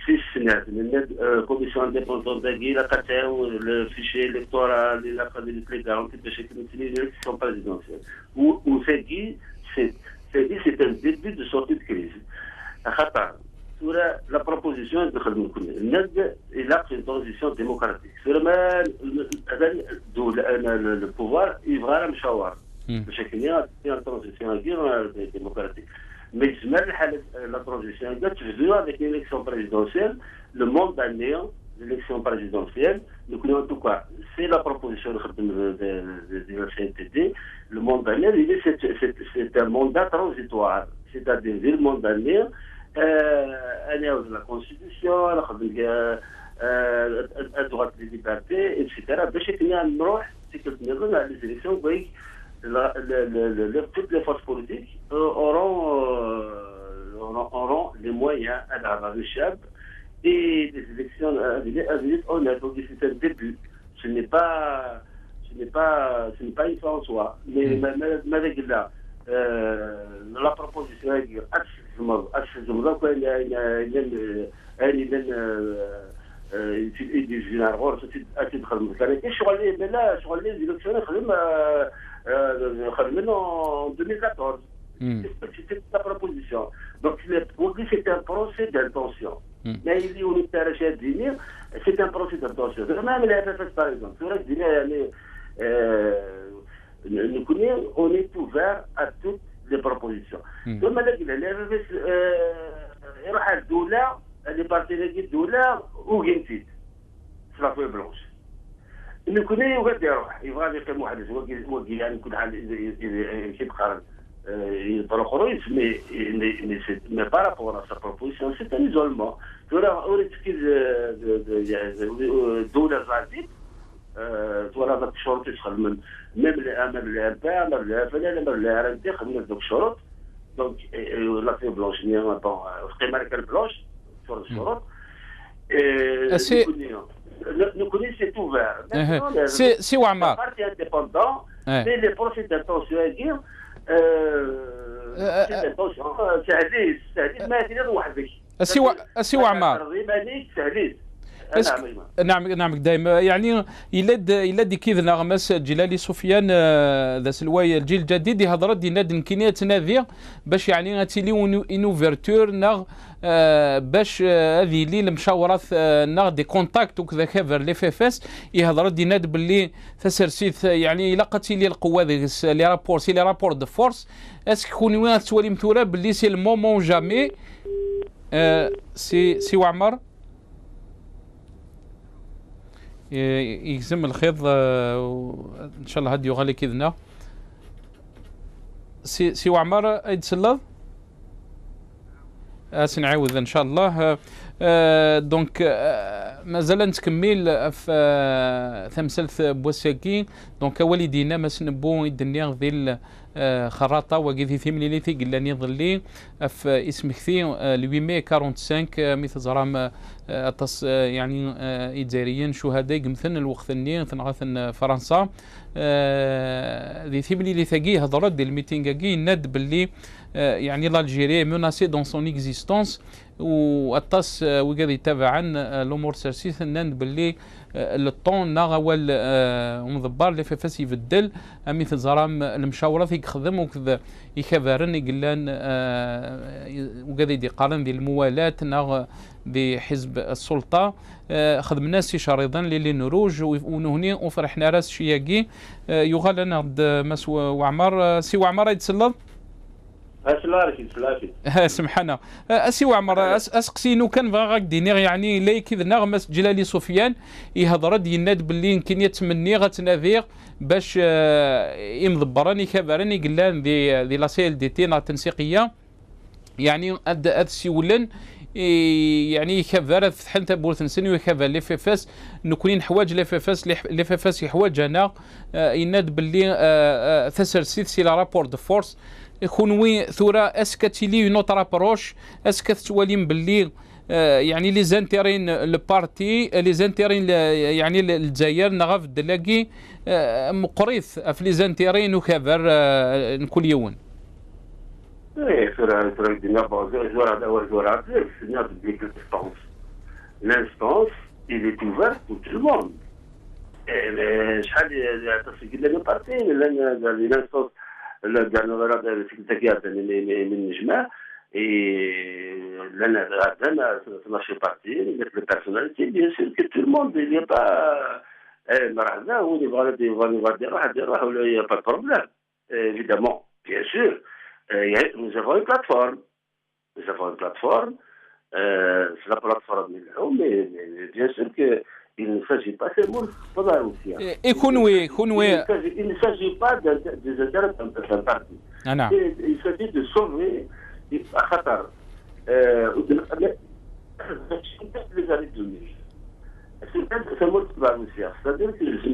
في السنات من كوميسيون انديبوندونت الى كتعاون الفيشي الكتورال الى قضيه لي كارونتي باش يكون ليكسيون بريزيدونسيال وفاكي c'est un début de sortie de crise. La proposition de il a une transition démocratique. Le pouvoir, il va à Mchawar. Chacun a une transition démocratique. Mais la transition, avec l'élection présidentielle, le monde dernier, l'élection présidentielle, en tout cas, c'est la proposition de la CNTD. Le monde dernier, c'est un mandat transitoire. C'est-à-dire, le monde dernier, la Constitution, la droit de liberté, etc. C'est que les élections, toutes les forces politiques auront les moyens à la chab et les élections honnêtes. Donc c'est un début. Ce n'est pas une fin en soi. Mais la proposition est en 2014. C'était la proposition. Donc c'est un procès d'intention. Mais il dit c'est un procès d'intention. Même les FFS par exemple. On est ouvert à toutes les propositions. Donc les FFS يروح على الدولة اللي بارتينيكي الدولة وقيمتي في لا فوي بلونش نكون يقعد يروح يبغى يقيم واحد وكي يعني كل حال كيتقارن يطرق رويس مي بارابور ا سا بروبوزيسيون سي ان ايزولمون تورا تفكير الدولة زادت تورا ذاك الشروط يدخل من ميم الامبا ميم الفلا ميم الارندي خدمنا ذوك الشروط دونك لا فوي بلونش نيا قيمة لك البلونش sur le Sorot. Nous connaissons, c'est ouvert. C'est Ouamar. La partie indépendante, mais les procès d'intention à dire, c'est ما يدير وحدك. سي وعمار. نعم دائما يعني إلا دي كيذ نغمس جلالي سفيان ذا سلواي الجيل الجديد يهضر دي ناد نكينيات ناذية باش يعني غاتيلي انوفرتور نغ باش هذه اللي المشاورات نغ دي كونتاكت وكذا كافر لي فيفاس يهضر دي ناد باللي تسرسيت يعني الا قاتيلي القوه لي رابور سي لي رابور دو فورس اسك كوني وين تولي مثوره باللي سي المومون جامي سي وعمر يلزم الخيط ان شاء الله هادي يغالي كذنا سي وعمر يتسلط سنعاود ان شاء الله دونك مازال نتكمل في تمثال بوساكي دونك والدينا ما سنبو الدنيا ذي خراطه وكذي ثمن اللي قلاني ظلي في اسم كثير لوي مي 45 مثل زرام يعني إداريين شهداء مثل الوقت النير ثنغاثن فرنسا ذي ثمن اللي ثقي هضرت ديال الميتينغاكي ند باللي يعني l'Algérie menacée dans son existence والطاس وقاعد يتابع عن الامور السياسيه نند باللي الطون ناغوال ومضبار اللي في فاس يبدل مثل زرام المشاورات يخدم وكذا يكبرن يقلان وقاعد يقارن ذي الموالاه ناغ بحزب السلطه خدمنا سي شريضا اللي نروج ونهني وفرحنا راس شياقي يغال انا مسو وعمر سي وعمر يتسلط سمحنا اسي وعمر اسقسينو كان بغا غاك دينيغ يعني لا كذا نغمس جلالي سفيان يهضر ديناد باللي يمكن يتمني غتنافيغ باش يمضبراني كبراني قلان ذي لاسيل دي تي تنسيقيه يعني اد سيولن يعني كفاره فتحن تبورت نسني وكفا لي فاس نكونين حواج لي فاس يحواج انا يناد باللي تسرسيت سي لا رابور دو فورس يكونوي ثورة اسكتيلي نوت رابروش اسكت توالين باللي يعني لي زانتيرين البارتي لي زانتيرين يعني الجزائر نغاف الدلاقي مقريث في لي زانتيرين وكبر كل يوم. ايه ثورة دينا زوار الناس ديك الانستونس il est ouvert pour tout le monde. شحال تصير لنا بارتي لان الانستونس الجانورات السكرتيريات من الجماعة لنا عندنا 12 بارتي مثل البيرسوناليتي بيان سور كو تو الموند اللي با مرحبا هو اللي بغا يروح ولا يا با بروبليم évidemment bien sûr nous avons une plateforme c'est la plateforme mais bien sûr que il ne s'agit pas seulement de la Russie. Il ne s'agit pas des intérêts d'un parti. Il s'agit de sauver Qatar. Les années 2000. C'est seulement de la Russie. C'est-à-dire qu'ils se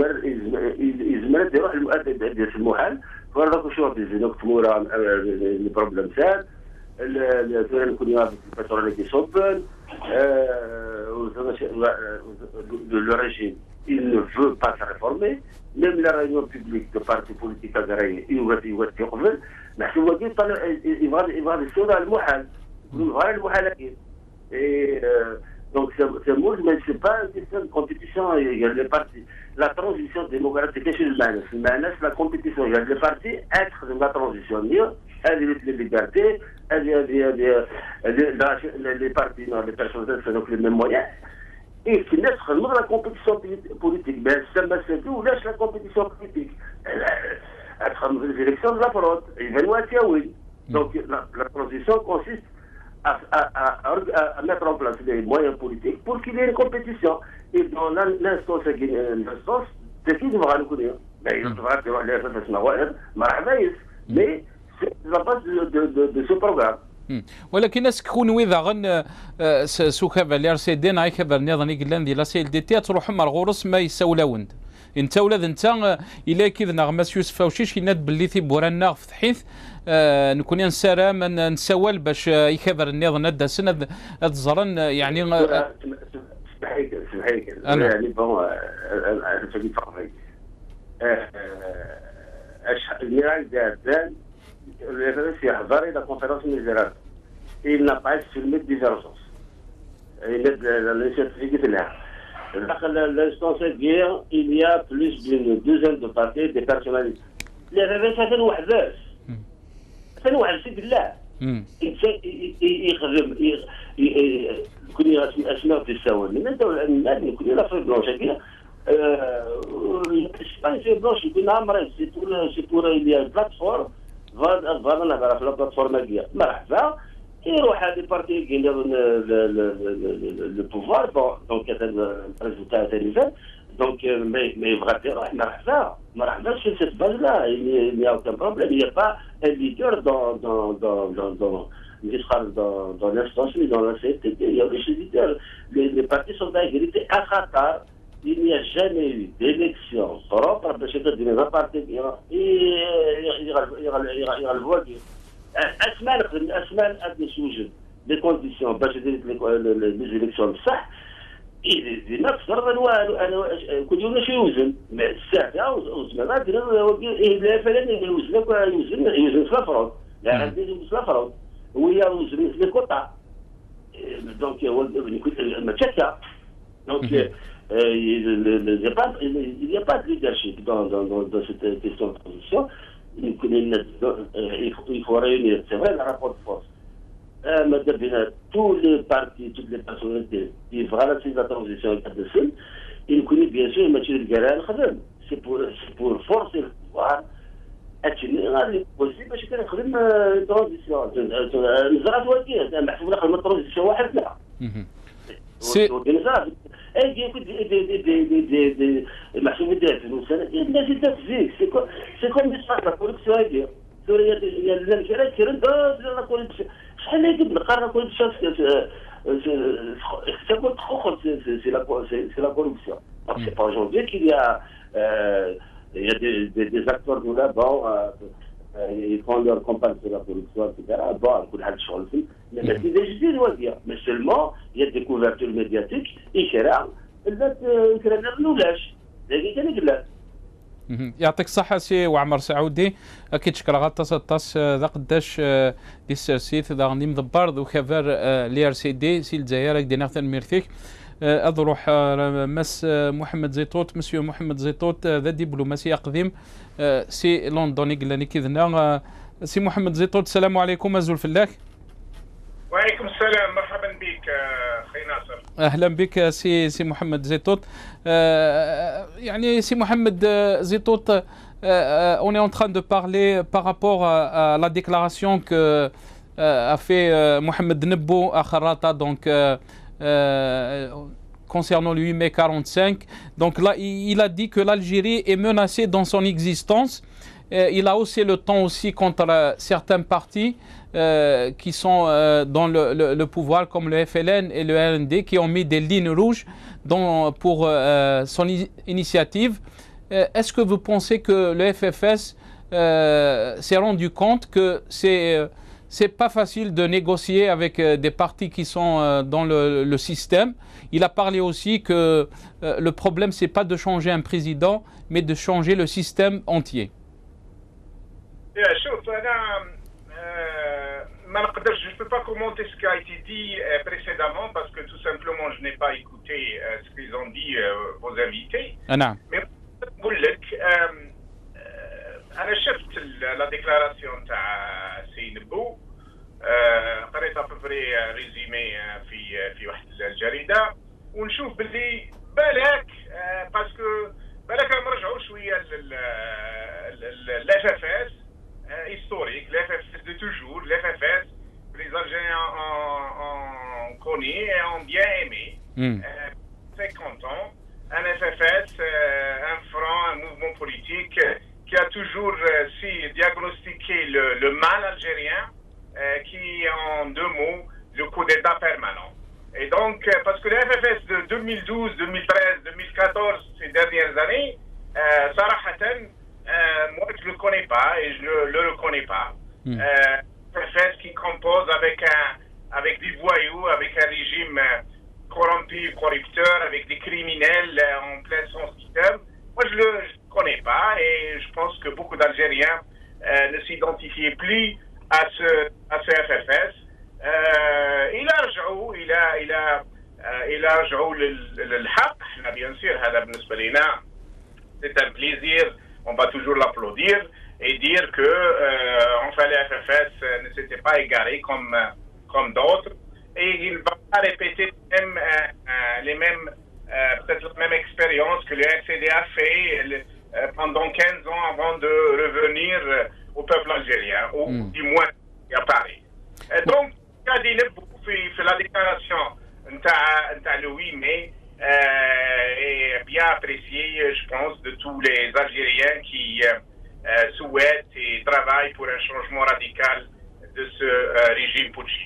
يروح المؤدب ديال المحال فرضوا شو بيزيدوا كتمورا البروبليم سال الثاني نكون يعرف البترول اللي كيصب le régime, il ne veut pas se réformer. Même la réunion publique de partis politiques algériens, il va laisser dans le Mohal. Et donc, c'est moi, mais ce n'est pas une question de compétition. Il y a les partis. La transition démocratique, c'est le Manas. Le Manas, la compétition. Il y a les partis, être dans la transition. Elle est les libertés, les partis, les personnes, c'est donc les mêmes moyens. Et finalement, vraiment la compétition politique. Mais ça m'a fait tout, lâche la compétition politique. Les élections de la fraude, il va nous oui. Donc la transition consiste à mettre en place des moyens politiques pour qu'il y ait une compétition. Et dans l'instance, c'est qui devra nous connaître. Mais il devra dire les FFS, mais c'est la base de ce programme. ولكن ناس كون وإذا غن سوكا بالير سيدين هاي كبر نظني قلنا دي لا سيل دي تي تروح مرغورس ما يسولوند انت ولاد انت الا كذا نغمس يوسف وشيش يناد باللي في بورانا في حيث نكون نسارا من نسول باش يكبر النظام ند سند الزرن يعني سمحيك يعني بون فهمت فقط الميراج ديال le FFS يحضر إلى conférence ministérielle. Il n'a pas exprimé de divergence. Il est l'initiative de l'air. Dans l'instance de guerre, il y a plus d'une douzaine de partis, des personnalités. Le FFS a fait une wahdas. C'est une wahdas, c'est de là. يخدم يكون أسماء في السواد. من الدولة المال يكون لا في بلانش كذا. الإسبان في بلانش يكون عمره c'est pour il y a une plateforme. فانا نهضر في البلاتفورم ديال مرحبا يروح هذه البارتي يديروا لو بوفوار دونك هذا الريزولتا ثاني فات دونك ما يبغى يروح مرحبا sur cette base là il n'y a aucun problème il n'y a pas un leader dans l'instance, mais dans la CFTT, il y a des leaders. Les partis sont à égalité. À Qatar, il n'y a jamais eu d'élection propre, parce que les partis, il y a le vote. أسماء أدنى سوجد لي كونديسيون باش دير لي زيليكسيون بصح ديما تصدر انا كل يوم شي يوزن الساعه وزن ما دير فلان يوزن في الفرونت لا عندي يوزن في الفرونت ويا يوزن في الكوطا دونك ما تشكا دونك il n'y a pas de leadership dans cette question de transition. Il faut réunir, c'est vrai, le rapport de force. Tous les partis, toutes les personnalités qui vont la transition de seul, il connaît bien sûr Mathieu Guérin. C'est pour forcer le pouvoir. C'est possible باش نخدم ترانزيسيون نزرع توجيه محسوب نخدم ترانزيسيون واحد لا سي محسوب الدافع الناس يدافع سي كوم دي صافا كولكسيون هادي سوريا الجزائر كيرن لا كولكسيون شحال هادي بالقرن كولكسيون c'est la corruption. Donc c'est pas aujourd'hui qu'il y a des acteurs de là-bas, ils font leur campagne sur la corruption, etc. Bon, mais c'est des idées, mais seulement il y a des couvertures médiatiques et يعطيك الصحة سي وعمر سعودي أكيد شكرا غطاس ذا قداش دي السرسيت ذا غني مضبار ذو خبر لي ار سي دي سي الجزائر دي ناخذ الميرثيك أضروح مس محمد زيتوت مسيو محمد زيتوت ذا دبلوماسي قديم سي لندني قلاني كذنا سي محمد زيتوت السلام عليكم أزول فلاك. وعليكم السلام مرحبا بك اخي ناصر. اهلا بك سي محمد زيتوت. يعني سي محمد زيتوت on est en train de parler par rapport à la déclaration que a fait Mohamed Nebo à Kharata donc concernant le 8 mai 45. Donc là il a dit que l'Algérie est menacée dans son existence. Il a haussé le ton aussi contre certains partis qui sont dans le pouvoir comme le FLN et le RND qui ont mis des lignes rouges pour son initiative. Est-ce que vous pensez que le FFS s'est rendu compte que c'est pas facile de négocier avec des partis qui sont dans le système? Il a parlé aussi que le problème c'est pas de changer un président mais de changer le système entier. شوف انا ما نقدرش je peux pas commenter ce qui a été dit précédemment parce que tout simplement je n'ai pas écouté ce qu'ils ont dit vos invités. نعم. mais نقول لك انا شفت la déclaration تاع سي نبو قريت ابري ريزومي في واحد الجريده ونشوف باللي بالك باسكو بالك نرجعوا شويه l'FFS historique, l'FFS de toujours, l'FFS que les Algériens ont connu et ont bien aimé. 50 ans, un FFS, un front, un mouvement politique qui a toujours diagnostiqué le mal algérien, qui en deux mots, le coup d'État permanent. Et donc, parce que le FFS de 2012, 2013, 2014, ces dernières années, Sarahatan, moi je ne le connais pas et je ne le reconnais pas. FFS qui compose avec des voyous, avec un régime corrompu, corrupteur, avec des criminels en plein son système. Moi je ne le connais pas et je pense que beaucoup d'Algériens ne s'identifient plus à ce FFS. إلى رجعوا للحق. احنا bien sûr هذا بالنسبة لنا c'est un plaisir. On va toujours l'applaudir et dire que enfin les FFS ne s'étaient pas égarés comme d'autres et il ne va pas répéter les mêmes peut-être la même expérience que le RCD a fait pendant 15 ans avant de revenir au peuple algérien ou du moins à Paris. Et donc Kadi Nebou fait la déclaration le 8 mai est bien apprécié, je pense, de tous les Algériens qui souhaitent et travaillent pour un changement radical de ce régime putschiste.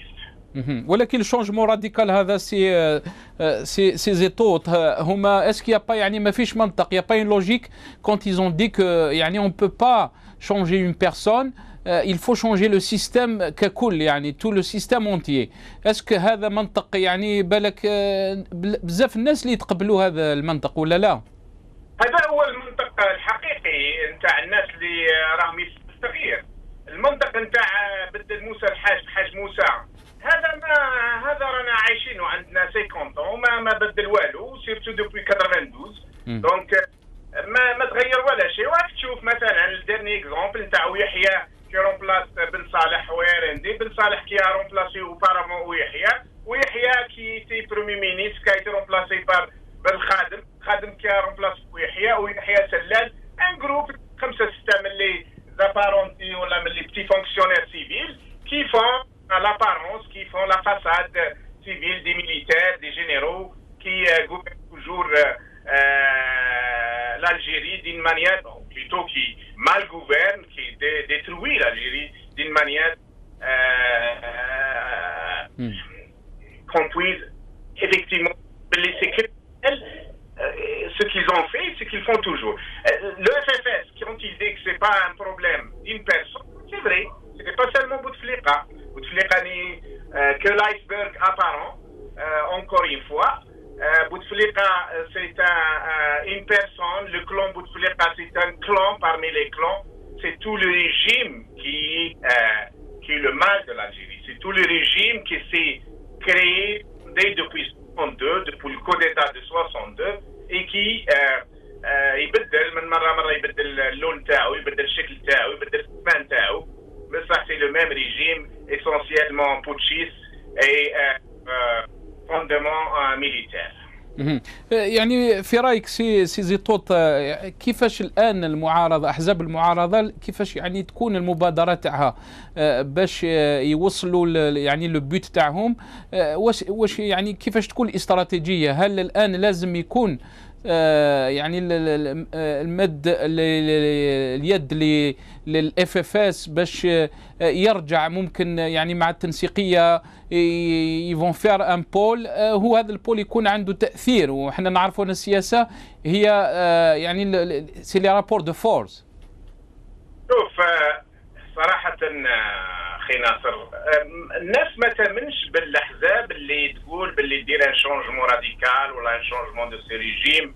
ولكن الشونجمون راديكال هذا سي زيتوت هما اسكو يا با يعني ما فيش منطق يا با اون لوجيك كونت ايزون دي كو يعني اون بو با شونجي اون بيرسون il faut changer le système ككل يعني tout le système entier. اسكو هذا منطق يعني بالك بزاف الناس اللي يتقبلوا هذا المنطق ولا لا؟ هذا هو المنطق الحقيقي نتاع الناس اللي راهم يستغير. المنطق نتاع بدل موسى الحاج موسى هذا رانا عايشينه عندنا 50 ما بدل والو سيرتو دوبوي 92 دونك ما تغير ولا شيء. وراك تشوف مثلا الديرني اكزومبل نتاع يحيى كي رومبلاس بن صالح ويرندي بن صالح كي رومبلاسي وبارامون ويحيى كي تي برومي مينيس كي رومبلاسي بار خادم كي رومبلاس ويحيى سلال ان جروب 5 6 من لي زابارونتي ولا من لي بتي فونكسيونير سيفيل كي فون l'apparence, qui font la façade civile des militaires, des généraux, qui gouvernent toujours l'Algérie d'une manière, plutôt qui mal gouverne, qui détruit l'Algérie d'une manière qu'on puisse effectivement les sécuriter. Ce qu'ils ont fait, ce qu'ils font toujours. Le FFS, quand ils disent que ce n'est pas un problème d'une personne, c'est vrai, ce n'est pas seulement Bouteflika. Bouteflika n'est que l'iceberg apparent, encore une fois. Bouteflika, c'est une personne, le clan Bouteflika, c'est un clan parmi les clans. C'est tout le régime qui est le mal de l'Algérie. C'est tout le régime qui s'est créé depuis 62, depuis le coup d'État de 62, et qui يبدل من مرة يبدل اللون تاعو يبدل الشكل تاعو يبدل الثمان تاعو بصح c'est le même régime essentiellement putschiste et fondement militaire. يعني في رايك سي زيتوت كيفاش الان المعارضه احزاب المعارضه كيفاش يعني تكون المبادره تاعها باش يوصلوا يعني لو بوت تاعهم واش يعني كيفاش تكون الاستراتيجيه؟ هل الان لازم يكون يعني المد اليد للاف اف اس باش يرجع ممكن يعني مع التنسيقيه يفون فير ان بول هو هذا البول يكون عنده تاثير وحنا نعرفوا ان السياسه هي يعني سي لي رابور دو فورس. شوف صراحه اخي ناصر الناس ما تامنش بالاحزاب اللي تقول باللي دير ان شونجمون راديكال ولا ان شونجمون دو سي ريجيم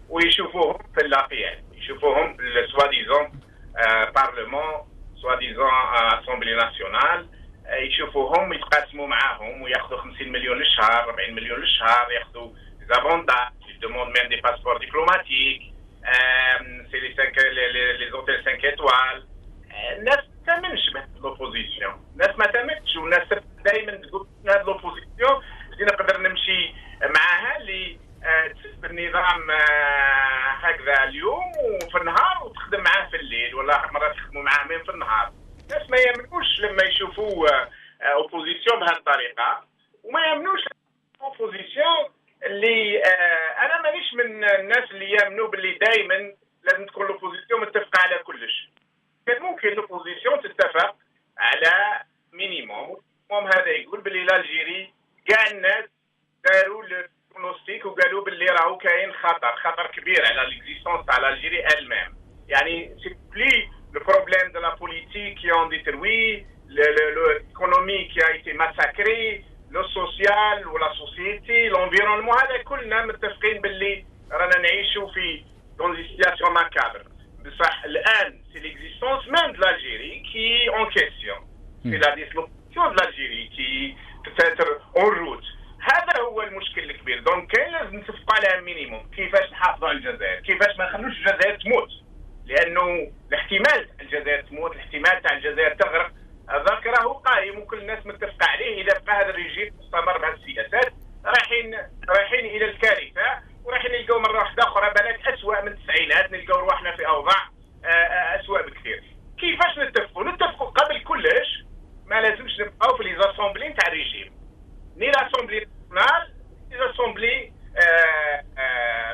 ويشوفوهم في اللاقيات يشوفوهم في سوا ديزون بارلمون سوا ديزون اسامبلي ناسيونال يشوفوهم يتقاسموا معاهم وياخذوا 50 مليون للشهر 40 مليون للشهر ياخذوا زافونتاج يدوموند ميم دي باسبور ديبلوماتيك سي لي اوتيل 5 ايطوال. الناس ما تامنش بلوبوزيسيون الناس ما تامنش والناس دائما تقول هذه لوبوزيسيون نقدر نمشي معاها اللي تسب النظام هكذا اليوم وفي النهار وتخدم معاه في الليل ولا مرات يخدموا معاه من في النهار. الناس ما يامنوش لما يشوفوا اوبوزيسيون بهذه الطريقه وما يامنوش اوبوزيسيون اللي انا مانيش من الناس اللي يامنوا باللي دائما لازم تكون الاوبوزيسيون متفقه على كلش. كان ممكن الاوبوزيسيون تتفق على مينيموم هذا يقول باللي الجيري كاع الناس داروا البرونوستيك وقالوا باللي راهو كاين خطر كبير على ليكزيستونس تاع الجيري المام. يعني سي بلي لو بروبليم دو لا بوليتيك كي اون ديتروي l'économie qui a été massacrée لو سوسيال ولا سوسيتي لونفيرونمون هذا كلنا متفقين باللي رانا نعيشوا في دون دي سيتياسيون ماكابر. بصح الان سي ليكزيستونس ميم دو l'Algérie qui en question. C'est la dislocation de l'Algérie qui peut-être en route. هذا هو المشكل الكبير. دونك كاين لازم نتفقوا على مينيموم كيفاش نحافظوا على الجزائر كيفاش ما نخلوش الجزائر تموت لانه الاحتمال تاع الجزائر تموت الاحتمال تاع الجزائر تغرق هذاك راهو قائم وكل الناس متفقه عليه. اذا بقى هذا الرجيم مستمر بهذه السياسات رايحين الى الكارثه ورايحين نلقاو مره واحده اخرى بلد اسوء من التسعينات نلقاو رواحنا في اوضاع اسوء بكثير. كيفاش نتفقوا قبل كلش ما لازمش نبقاو في لي زاسومبلي تاع الرجيم ني لاسومبلي ناسيونال ني لاسومبلي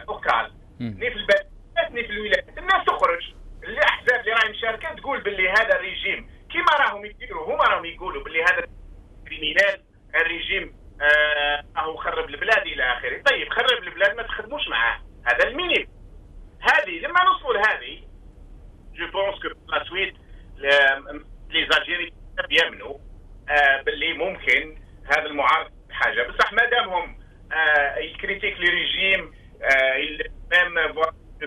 لوكال ني في البلدات ني في الولايات. الناس تخرج الاحزاب اللي راهي مشاركه تقول باللي هذا الرجيم كيما راهم يديروا هما راهم يقولوا باللي هذا كريمينال الرجيم راهو خرب البلاد الى اخره. طيب خرب البلاد ما تخدموش معاه، هذا المينيم. هذه لما نوصلوا لهذه جو بونس كو لا سويت لي زالجيري يامنوا باللي ممكن هذا المعارضه حاجه، بصح مادامهم يكريتيك لي ريجيم ميم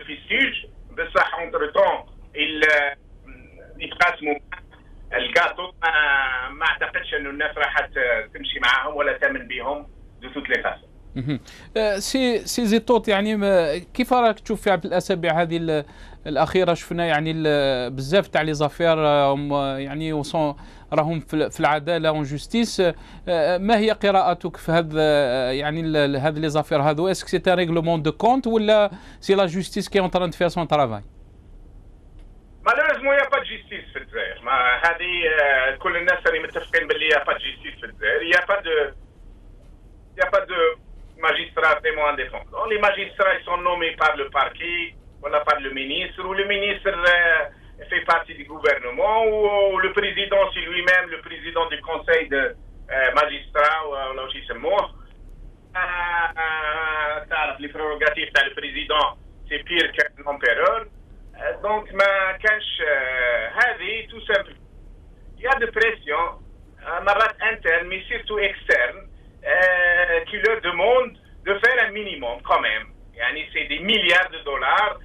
في سيج، بصح اونتر طون يتقاسموا الكاطو. ما اعتقدش انه الناس راح تمشي معاهم ولا تامن بهم دو توت لي فاسون. سي زيتوت يعني كيف راك تشوف في الاسابيع هذه الاخيره؟ شفنا يعني بزاف تاع لي زافير يعني راهم في العداله اون جوستيس. ما هي قراءتك في هذا يعني هذه لي زافير هذو؟ اسك سي ان ريغلومون دو كونت ولا سي لا جوستيس كي اون تران دو فير سون ترافاي؟ مالوريزمون يا با جوستيس في الجزائر. هذه كل الناس اللي متفقين باللي يا با جوستيس في الجزائر. يا با دو magistrats vraiment indépendants. Les magistrats ils sont nommés par le parquet ou par le ministre, ou le ministre fait partie du gouvernement, ou le président c'est lui-même le président du conseil de magistrats ou là aussi les prérogatives du président c'est pire qu'un empereur. Donc ما كانش هذه tout simplement il y a de pression مرات interne mais surtout externe qui leur demande de faire un minimum quand même. يعني c'est des milliards de dollars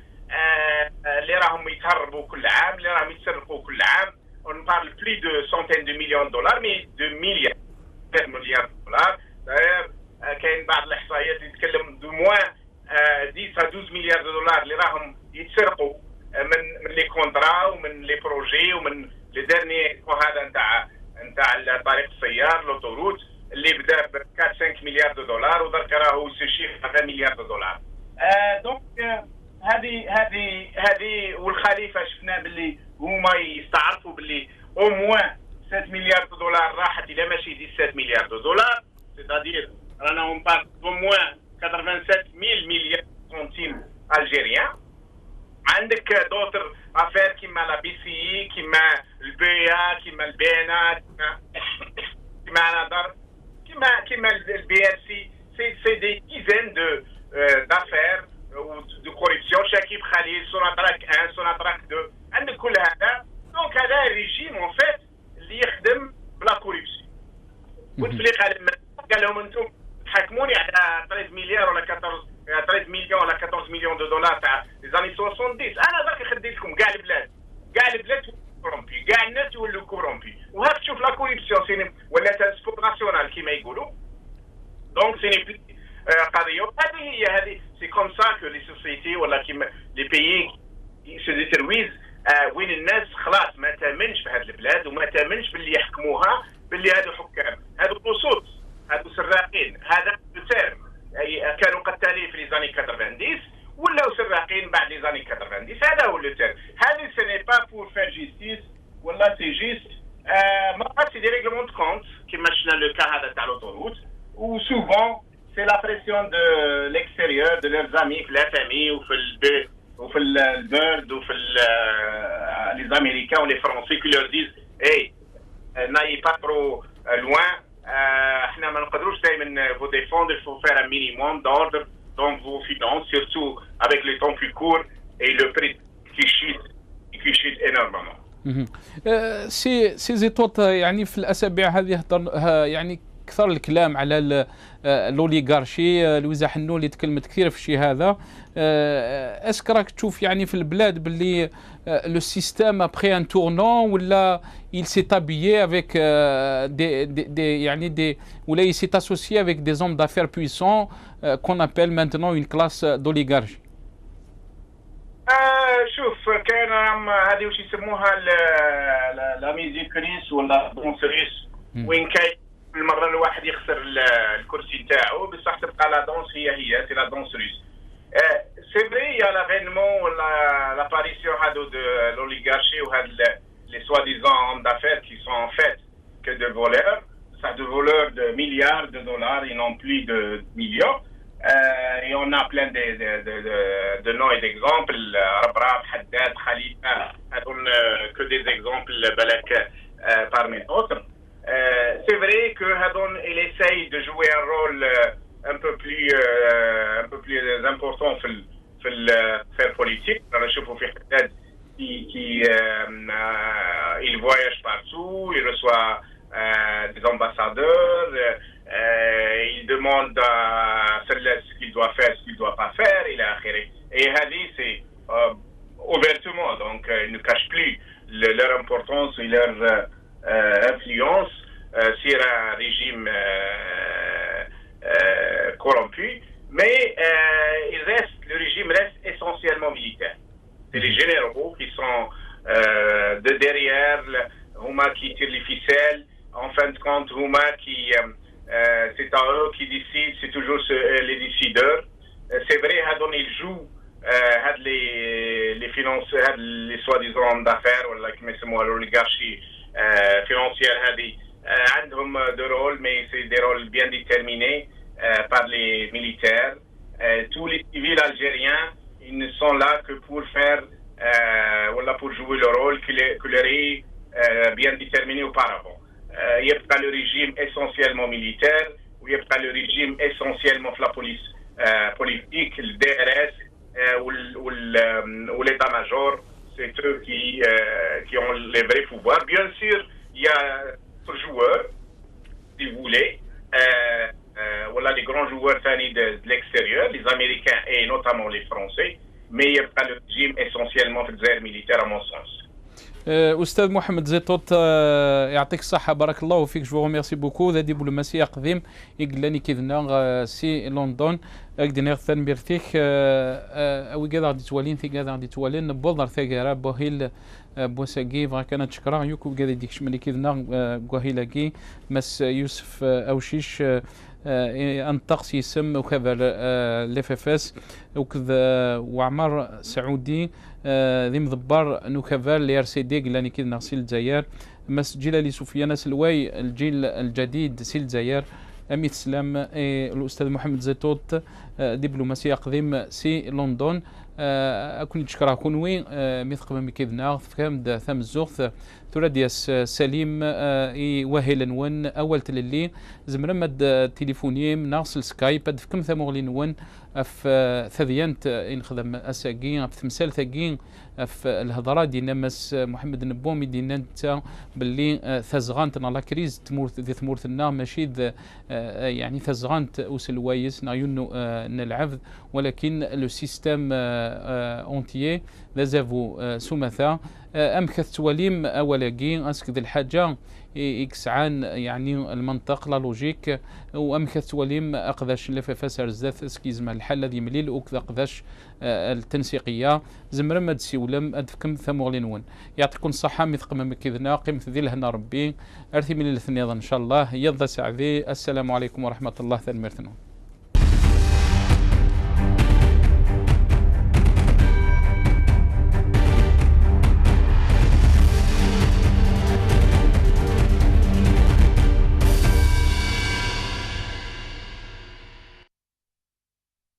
اللي راهم يتهربوا كل عام، اللي راهم يتسرقوا كل عام. on ne parle plus de centaines de millions de dollars mais de milliards de dollars. كاين بعض الاحصائيات يتكلم دو موان 10 à 12 مليار دولار اللي راهم يتسرقوا من لي كونترا ومن لي بروجي ومن لي ديرني هذا نتاع الطريق السيار لوتوروت اللي بدا ب 4-5 مليار دولار ودرك راهو سيشيف 20 مليار دولار. دونك هذه والخليفه شفنا باللي هما يستعرفوا باللي او موان 7 مليار دولار راحت الى ماشي 17 مليار دولار. سيتادير رانا اون بار او موان 87 مليار سنتيم الجيريان. عندك دوتر افير كيما لا بي سي اي كيما البيا كيما البيانات كيما نظر كيما البي ار سي. سي دي ديزين d'affaires ou de corruption. شاكيب خليل سوناتراك 1 سوناتراك 2 عندك كل هذا. دونك هذا ريجيم اون فيت اللي يخدم بلا كوربسيون. بوتفليقه قال لهم انتم تحكموني على 13 مليار ولا 13 مليون ولا 14 مليون دو دولار تاع لي زاني 70. انا ذاك خديت لكم كاع البلاد كورومبي، كاع الناس يولوا كورومبي. وهاك تشوف لا كوربسيون ولا سبور ناسيونال كيما يقولوا. دونك سيني بلي قضيه. هذه سي كوم سا كو لي سوسيتي ولا كيما لي بيي سو ديترويز وين الناس خلاص ما تامنش بهذه البلاد وما تامنش باللي يحكموها باللي هذو حكام، هذو قصوص، هذو سراقين. هذا التيرم كانوا قتالين في لي زاني 90 ولاو سراقين بعد لي زاني 90. هذا هو لو تيرم. هذه سي ني با بور فير جيستيس ولا سي جيست مرات سي دي ريغلمون دو كونت كيما شفنا لو كا هذا تاع لوطوروت. و سوفون سي لا بريسيون دو ليكستيريور دو لور زامي في لا فامي وفي البيرد وفي لي زاميريكان ولي فرونسي كي لور ديز اي ناي با ترو لوان. احنا ما نقدروش دائما فو ديفوندر فو فير ان مينيموم دوردر دون فو فينانس سيرتو افيك لي طون بلو كور اي لو بري كي شيت انورمون. سي زيتوت يعني في الاسابيع هذه يعني كثر الكلام على الاوليغارشي. لويزا حنولي تكلمت كثير في الشيء هذا. اسك راك تشوف يعني في البلاد باللي لو سيستيم ابري ان تورنون ولا il s'est habillé avec des ولا il s'est associé avec des hommes d'affaires puissants qu'on appelle maintenant une classe d'oligarchie. شوف كان هذه واش يسموها لا ميزيكريس ولا دونسريس. وين كاين المره الواحد يخسر الكرسي نتاعو بصح تبقى لا دونس هي سي لا دونس روس. سي فري يا لافينمون ولا لاباريسيون هادو دو لوليغارشي وهاد لي سوا ديزون هوم دافير كي سون ان فيت كو دو فولور. Ça de voleurs de milliards de dollars et non plus de millions. Et on a plein de noms et d'exemples. Rabrab, Haddad, Khalifa, que des exemples parmi d'autres. c'est vrai que Hadon il essaye de jouer un rôle un peu plus important في السفير politique. أنا أشوفه في حداد il voyage partout, il reçoit des ambassadeurs, il demande ce qu'il doit faire, ce qu'il ne doit pas faire, et Hadi c'est ouvertement, donc ils ne cachent plus leur importance et leur influence sur un régime corrompu, mais le régime reste essentiellement militaire. C'est les généraux qui sont de derrière, Houma qui tire les ficelles, en fin de compte, Houma qui c'est à eux qui décident, c'est toujours les décideurs. C'est vrai, Hadon il joue les finances, les soi-disant hommes d'affaires, ou l'oligarchie financière, عندهم de rôles, mais c'est des rôles bien déterminés par les militaires. Tous les civils algériens, ils ne sont là que pour faire, pour jouer le rôle que leur est bien déterminé auparavant. Il y a le régime essentiellement militaire, ou il y a le régime essentiellement la police politique, le DRS ou l'état-major, c'est eux qui ont les vrais pouvoirs. Bien sûr, il y a d'autres joueurs, si vous voulez, voilà les grands joueurs de l'extérieur, les Américains et notamment les Français, mais il y a le régime essentiellement militaire à mon sens. أستاذ محمد زيتوت يعطيك الصحة بارك الله فيك. جو ريميرسي بوكو ذا دبلوماسية قديم يقلاني كذنا سي لندن أقدر ثان بيرتيك أو كذا غادي توالين في كذا غادي توالين بوضر ثقارة بوهيل بوساقي فغا كانت شكرا يوكو كذا ديك شمالي كذنا بوهيلاكي مس يوسف أوشيش أنطقس يسم وكذا لفافاس وكذا وعمر سعودي ذي مضبر نوكافال لي ار سي دي قلاني كذا نغسل الجزائر مسجله لسفيان سلواي الجيل الجديد سي الجزائر اميت سلام الاستاذ محمد زيتوت دبلوماسيه قديم سي لندن اكون تشكرا كونوي مثقب مكيدنا فكام ثم الزوخ ترديس سليم وهلا نون اول تللي زمرا مد تليفونيم ناصل سكايب ادفكم ثمغلي نون اف ثذيانت نخدم اساقين في تمثال ثقين في الهضره دينا مس محمد النبومي دينا انت باللي ثزغانت لا كريز تمورت ذي ثمورتنا ماشي يعني ثزغانت وسلوايس نايونو نلعب ولكن لو سيستيم اونتيي لازافو سمثا امكث تواليم اولاقي اسك ذي الحاجه إكسعان يعني المنطق لا لوجيك وأمكث تواليم أقذاش لفافاس رزاث اسكيزما الحل الذي مليل وكذا قذاش التنسيقية زمرمد سيولم أدفكم ثمغلينون يعطيكم الصحة مثقم مكذنا قيمة ذي لهنا ربي أرثي من الاثنين إن شاء الله يضى سعذي. السلام عليكم ورحمة الله ثاني مرثنون.